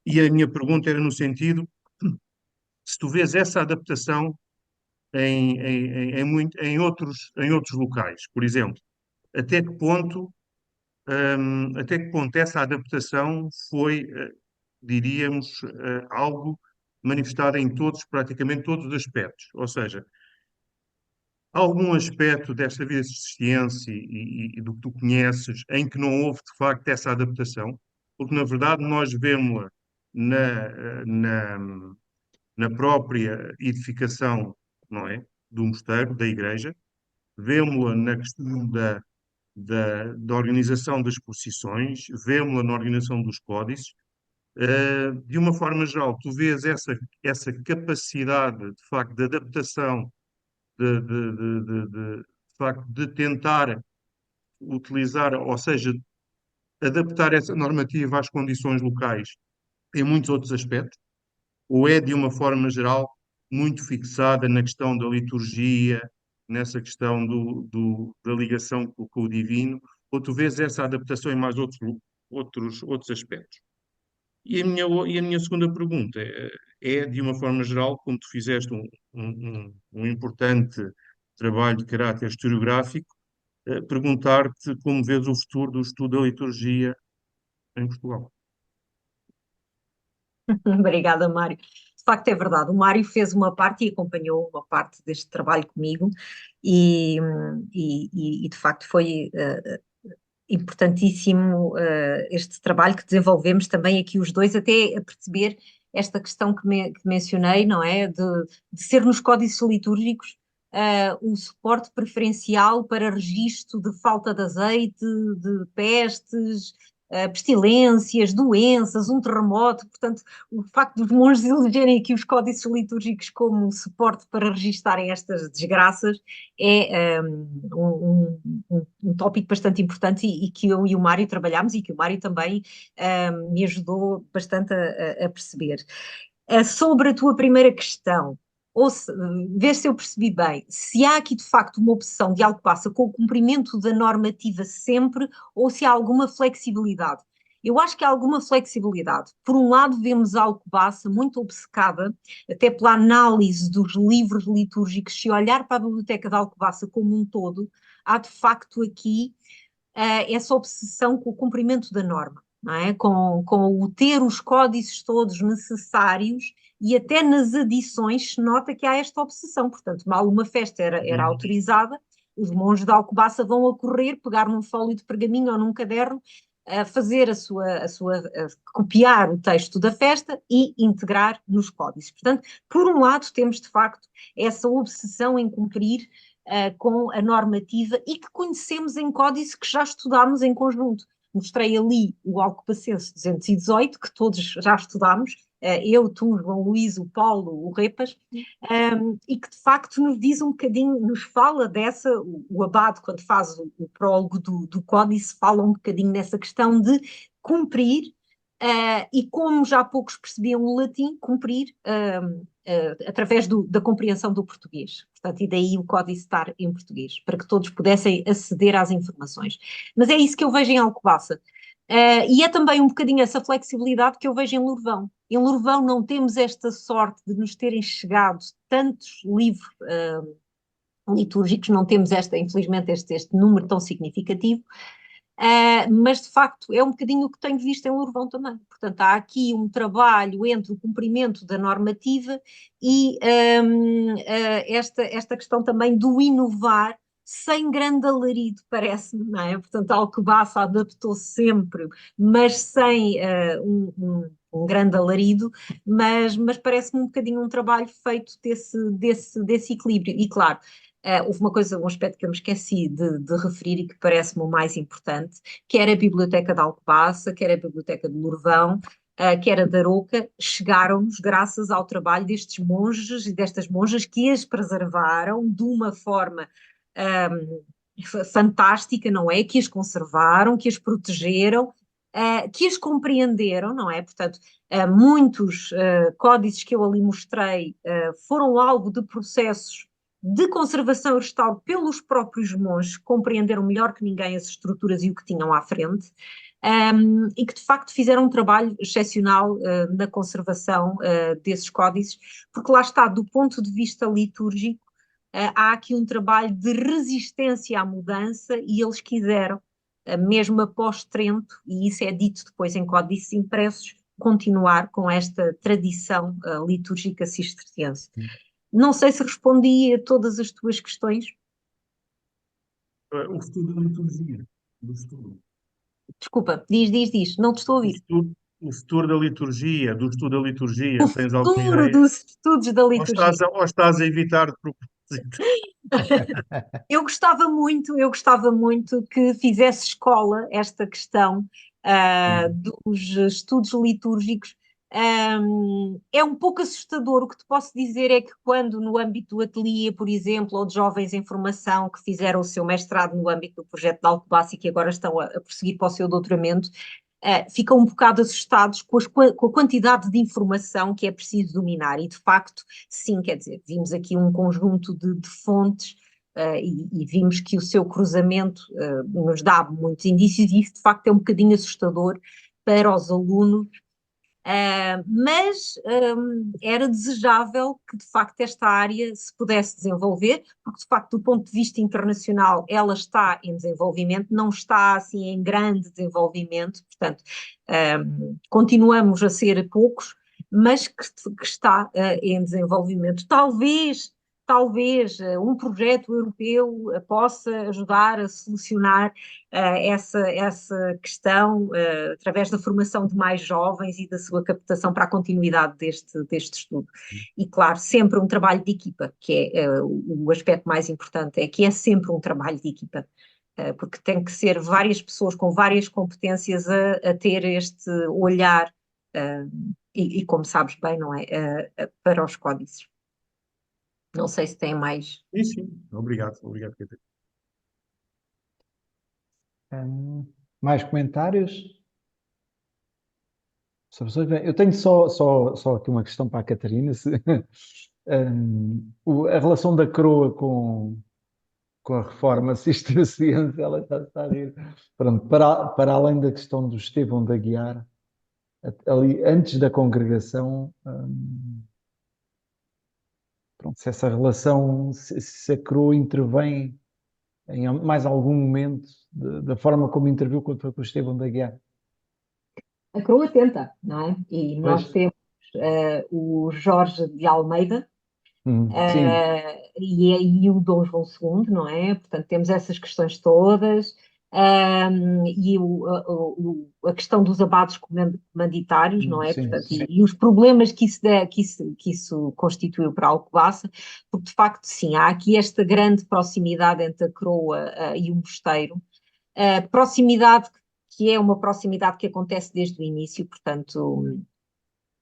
E a minha pergunta era no sentido, se tu vês essa adaptação em outros locais, por exemplo, até que ponto, até que ponto essa adaptação foi, diríamos, algo manifestado em todos, praticamente todos os aspectos. Ou seja, há algum aspecto desta vida de ciência e do que tu conheces em que não houve, de facto, essa adaptação? Porque, na verdade, nós vemos-la na própria edificação, não é, do mosteiro, da igreja, vemos-la na questão da organização das procissões, vemos-la na organização dos códices. De uma forma geral, tu vês essa capacidade, de facto, de adaptação, de facto, de tentar utilizar, ou seja, adaptar essa normativa às condições locais em muitos outros aspectos, ou é, de uma forma geral, muito fixada na questão da liturgia, nessa questão da ligação com o divino, ou tu vês essa adaptação em mais outros aspectos? E a minha segunda pergunta é, de uma forma geral, como tu fizeste um importante trabalho de caráter historiográfico, perguntar-te como vês o futuro do estudo da liturgia em Portugal. Obrigada, Mário. De facto, é verdade. O Mário fez uma parte e acompanhou uma parte deste trabalho comigo, e, de facto foi importantíssimo este trabalho que desenvolvemos também aqui os dois, até a perceber esta questão que mencionei, não é? De ser nos códices litúrgicos o suporte preferencial para registro de falta de azeite, de pestes, pestilências, doenças, um terremoto. Portanto, o facto dos monges elegerem aqui os códices litúrgicos como suporte para registarem estas desgraças é um tópico bastante importante e que eu e o Mário trabalhámos e que o Mário também me ajudou bastante a perceber. Sobre a tua primeira questão, ou se, ver se eu percebi bem, se há aqui de facto uma opção de algo que passa com o cumprimento da normativa sempre, ou se há alguma flexibilidade. Eu acho que há alguma flexibilidade. Por um lado, vemos a Alcobaça muito obcecada, até pela análise dos livros litúrgicos. Se olhar para a Biblioteca da Alcobaça como um todo, há de facto aqui essa obsessão com o cumprimento da norma, não é? Com o ter os códices todos necessários e até nas adições se nota que há esta obsessão. Portanto, mal uma festa era autorizada, os monges de Alcobaça vão a correr, pegar num fólio de pergaminho ou num caderno, a fazer copiar o texto da festa e integrar nos códices. Portanto, por um lado, temos de facto essa obsessão em cumprir com a normativa e que conhecemos em códice que já estudámos em conjunto. Mostrei ali o Alcobacense 218, que todos já estudámos, eu, tu, João Luís, o Paulo, o Repas, e que de facto nos diz um bocadinho, nos fala dessa, o Abade, quando faz o prólogo do Códice, fala um bocadinho nessa questão de cumprir, e como já poucos percebiam o latim, cumprir através da compreensão do português. Portanto, e daí o Códice estar em português, para que todos pudessem aceder às informações. Mas é isso que eu vejo em Alcobaça. E é também um bocadinho essa flexibilidade que eu vejo em Lourvão. Em Lourvão não temos esta sorte de nos terem chegado tantos livros litúrgicos, não temos infelizmente, este número tão significativo, mas de facto é um bocadinho o que tenho visto em Lourvão também. Portanto, há aqui um trabalho entre o cumprimento da normativa e esta questão também do inovar sem grande alarido, parece-me, não é? Portanto, a Alcobaça adaptou sempre, mas sem um grande alarido, mas parece-me um bocadinho um trabalho feito desse equilíbrio. E claro, houve um aspecto que eu me esqueci de referir e que parece-me o mais importante, que era a Biblioteca de Alcobaça, que era a Biblioteca de Lourvão, que era da Aroca, chegaram-nos graças ao trabalho destes monges e destas monjas que as preservaram de uma forma fantástica, não é? Que as conservaram, que as protegeram, que as compreenderam, não é? Portanto, muitos códices que eu ali mostrei foram alvo de processos de conservação e restauro pelos próprios monges, que compreenderam melhor que ninguém as estruturas e o que tinham à frente, e que de facto fizeram um trabalho excepcional na conservação desses códices, porque lá está, do ponto de vista litúrgico, há aqui um trabalho de resistência à mudança e eles quiseram, mesmo após Trento, e isso é dito depois em códices impressos, continuar com esta tradição litúrgica cisterciense. Não sei se respondi a todas as tuas questões. O futuro da liturgia, do estudo. Desculpa, diz, não te estou a ouvir. O futuro da liturgia, do estudo da liturgia, O tens alguma futuro ideia? dos estudos da liturgia. Ou estás a evitar de propósito? Eu gostava muito que fizesse escola esta questão dos estudos litúrgicos. É um pouco assustador. O que te posso dizer é que quando no âmbito do ateliê, por exemplo, ou de jovens em formação que fizeram o seu mestrado no âmbito do projeto de Alcobaça e que agora estão a prosseguir para o seu doutoramento, ficam um bocado assustados com a quantidade de informação que é preciso dominar. E de facto, sim, quer dizer, vimos aqui um conjunto de fontes e vimos que o seu cruzamento nos dá muitos indícios e isso de facto é um bocadinho assustador para os alunos, mas era desejável que de facto esta área se pudesse desenvolver, porque de facto do ponto de vista internacional ela está em desenvolvimento, não está assim em grande desenvolvimento, portanto continuamos a ser poucos, mas que está em desenvolvimento. Talvez um projeto europeu possa ajudar a solucionar essa questão através da formação de mais jovens e da sua captação para a continuidade deste estudo. E, claro, sempre um trabalho de equipa, que é o aspecto mais importante, é que é sempre um trabalho de equipa, porque tem que ser várias pessoas com várias competências a ter este olhar, e como sabes bem, não é? Para os códices. Não sei se tem mais. Sim. Obrigado, Catarina. Mais comentários? Eu tenho só aqui uma questão para a Catarina. A relação da coroa com a reforma cisterciense, ela está a rir. Pronto, para além da questão do Estevão da Guiar, ali antes da congregação, pronto, se essa relação, se a coroa intervém em mais algum momento da forma como interviu quando foi com o Estevão da Guiar. A coroa tenta, não é? E nós Pois. temos o Jorge de Almeida, Sim, e o Dom João II, não é? Portanto, temos essas questões todas, e a questão dos abados comanditários, não é? sim, Portanto, sim. e os problemas que isso constituiu para a Alcobaça, porque de facto, sim, há aqui esta grande proximidade entre a Croa, e o Mosteiro, proximidade que é uma proximidade que acontece desde o início, portanto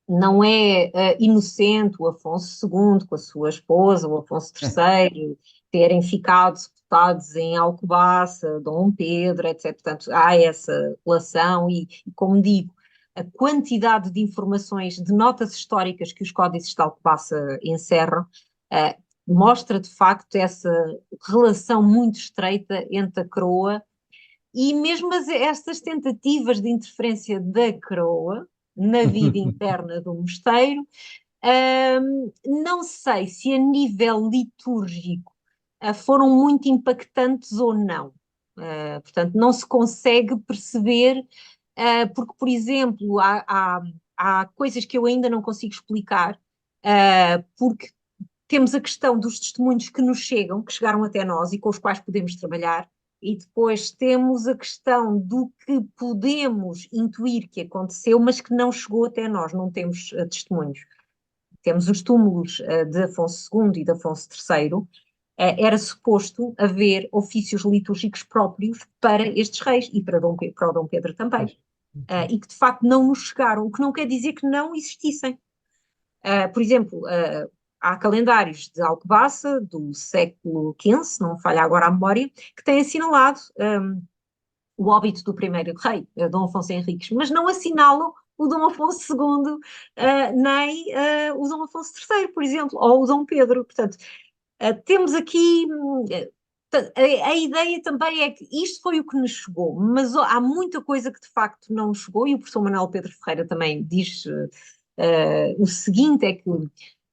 não é inocente o Afonso II com a sua esposa, o Afonso III, terem ficado sepultados em Alcobaça, Dom Pedro, etc. Portanto, há essa relação e, como digo, a quantidade de informações, de notas históricas que os códices de Alcobaça encerram, mostra de facto essa relação muito estreita entre a coroa e mesmo estas tentativas de interferência da coroa na vida interna do mosteiro, não sei se a nível litúrgico foram muito impactantes ou não. Portanto, não se consegue perceber, porque, por exemplo, há coisas que eu ainda não consigo explicar, porque temos a questão dos testemunhos que nos chegam, que chegaram até nós e com os quais podemos trabalhar, e depois temos a questão do que podemos intuir que aconteceu, mas que não chegou até nós, não temos testemunhos. Temos os túmulos de Afonso II e de Afonso III, era suposto haver ofícios litúrgicos próprios para estes reis e para o Dom Pedro também, e que de facto não nos chegaram, o que não quer dizer que não existissem. Por exemplo, há calendários de Alcobaça do século XV, se não me falha agora a memória, que têm assinalado o óbito do primeiro rei, Dom Afonso Henriques, mas não assinalam o Dom Afonso II, nem o Dom Afonso III, por exemplo, ou o Dom Pedro. Portanto, temos aqui. A ideia também é que isto foi o que nos chegou, mas há muita coisa que de facto não nos chegou, e o professor Manuel Pedro Ferreira também diz o seguinte: é que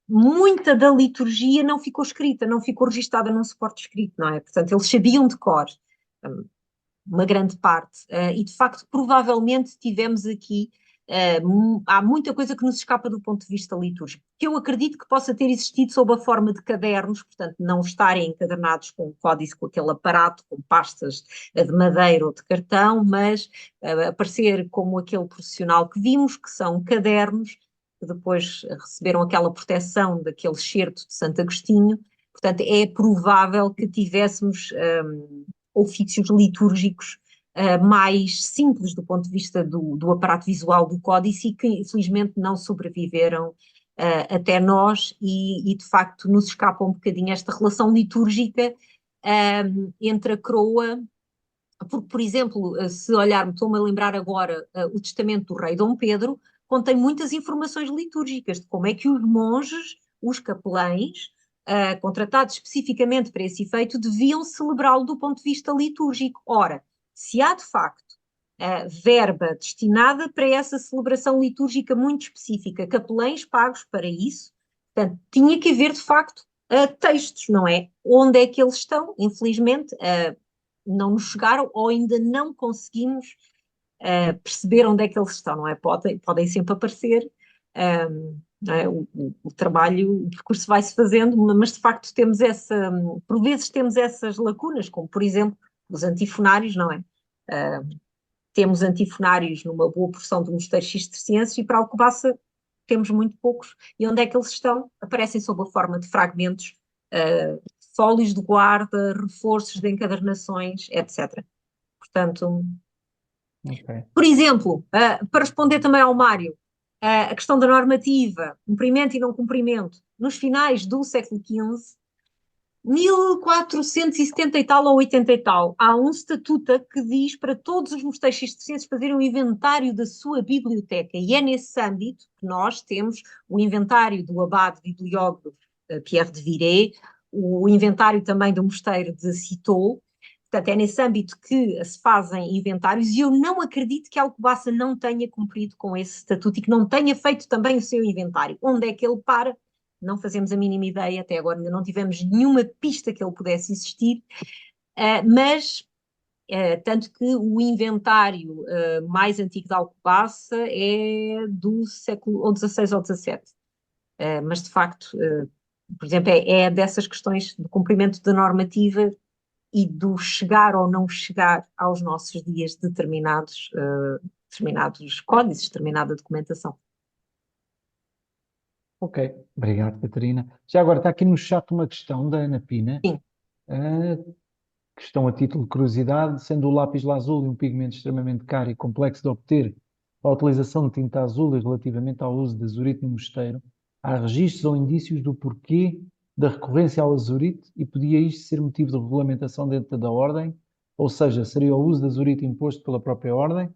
muita da liturgia não ficou escrita, não ficou registada num suporte escrito, não é? Portanto, eles sabiam de cor, uma grande parte, e de facto, provavelmente tivemos aqui, há muita coisa que nos escapa do ponto de vista litúrgico, que eu acredito que possa ter existido sob a forma de cadernos, portanto, não estarem encadernados com o códice, com aquele aparato, com pastas de madeira ou de cartão, mas aparecer como aquele profissional que vimos, que são cadernos, que depois receberam aquela proteção daquele excerto de Santo Agostinho. Portanto, é provável que tivéssemos ofícios litúrgicos mais simples do ponto de vista do aparato visual do códice e que infelizmente não sobreviveram até nós e de facto nos escapa um bocadinho esta relação litúrgica entre a coroa, porque, por exemplo, se olharmos, estou-me a lembrar agora, o testamento do rei Dom Pedro contém muitas informações litúrgicas de como é que os monges, os capelães, contratados especificamente para esse efeito, deviam celebrá-lo do ponto de vista litúrgico. Ora, se há de facto verba destinada para essa celebração litúrgica muito específica, capelães pagos para isso, portanto, tinha que haver de facto textos, não é? Onde é que eles estão? Infelizmente, não nos chegaram ou ainda não conseguimos perceber onde é que eles estão, não é? Podem sempre aparecer, é? O trabalho, o percurso vai-se fazendo, mas de facto temos por vezes temos essas lacunas, como por exemplo os antifonários, não é? Temos antifonários numa boa porção de mosteiros cistercienses e para Alcobaça temos muito poucos. E onde é que eles estão? Aparecem sob a forma de fragmentos, fólios de guarda, reforços de encadernações, etc. Portanto, Ok. por exemplo, para responder também ao Mário, a questão da normativa, cumprimento e não cumprimento, nos finais do século XV, 1470 e tal ou 80 e tal, há um estatuto que diz para todos os mosteiros cistercienses fazerem um inventário da sua biblioteca, e é nesse âmbito que nós temos o inventário do abade bibliógrafo Pierre de Viré, o inventário também do mosteiro de Citeaux. Portanto, é nesse âmbito que se fazem inventários e eu não acredito que Alcobaça não tenha cumprido com esse estatuto e que não tenha feito também o seu inventário. Onde é que ele para? Não fazemos a mínima ideia, até agora ainda não tivemos nenhuma pista que ele pudesse existir, mas Tanto que o inventário mais antigo da Alcobaça é do século ou XVI ou XVII. Mas, de facto, por exemplo, é dessas questões do cumprimento da normativa e do chegar ou não chegar aos nossos dias determinados códices, determinada documentação. Ok, obrigado, Catarina. Já agora está aqui no chat uma questão da Ana Pina. Sim. Questão a título de curiosidade, sendo o lápis lazuli um pigmento extremamente caro e complexo de obter, a utilização de tinta azul e relativamente ao uso de azurite no mosteiro, há registros ou indícios do porquê da recorrência ao azurite e podia isto ser motivo de regulamentação dentro da ordem? Ou seja, seria o uso de azurite imposto pela própria ordem?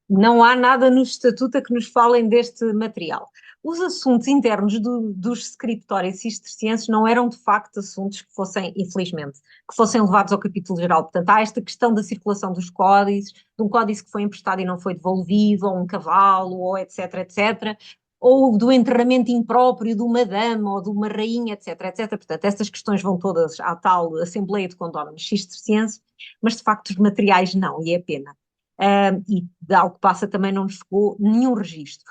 Não há nada no estatuto a que nos falem deste material. Os assuntos internos dos scriptórios cistercienses não eram, de facto, assuntos que fossem, infelizmente, que fossem levados ao capítulo geral. Portanto, há esta questão da circulação dos códices, de um códice que foi emprestado e não foi devolvido, ou um cavalo, ou etc, etc, ou do enterramento impróprio de uma dama ou de uma rainha, etc, etc. Portanto, estas questões vão todas à tal Assembleia de Condóminos Cistercienses, mas, de facto, os materiais não, e é pena. E de Alcobaça também não nos chegou nenhum registro.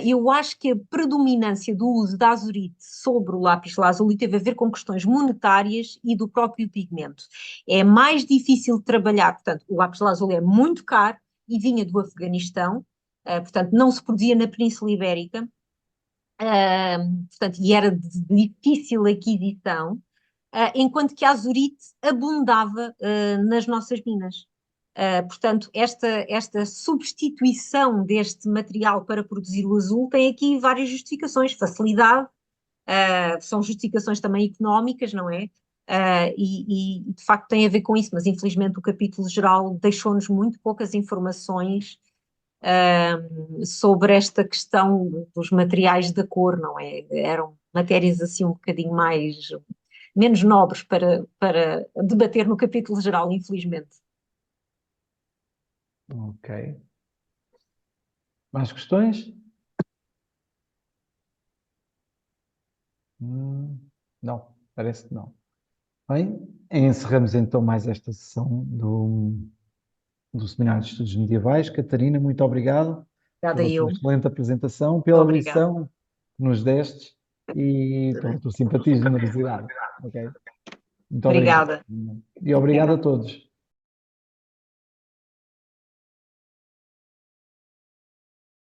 Eu acho que a predominância do uso da azurite sobre o lápis lazuli teve a ver com questões monetárias e do próprio pigmento. É mais difícil de trabalhar, portanto, o lápis lazuli é muito caro e vinha do Afeganistão, portanto, não se produzia na Península Ibérica, portanto, e era de difícil aquisição, enquanto que a azurite abundava nas nossas minas. Portanto, esta substituição deste material para produzir o azul tem aqui várias justificações. Facilidade, são justificações também económicas, não é? E de facto tem a ver com isso, mas infelizmente o capítulo geral deixou-nos muito poucas informações sobre esta questão dos materiais da cor, não é? Eram matérias assim um bocadinho menos nobres para debater no capítulo geral, infelizmente. Ok. Mais questões? Não, parece que não. Bem, encerramos então mais esta sessão do Seminário de Estudos Medievais. Catarina, muito obrigado Obrigada pela tua eu. excelente apresentação, pela Obrigada. lição que nos deste e pela tua simpatia e generosidade. Ok? Muito obrigado. Obrigada. E obrigado a todos.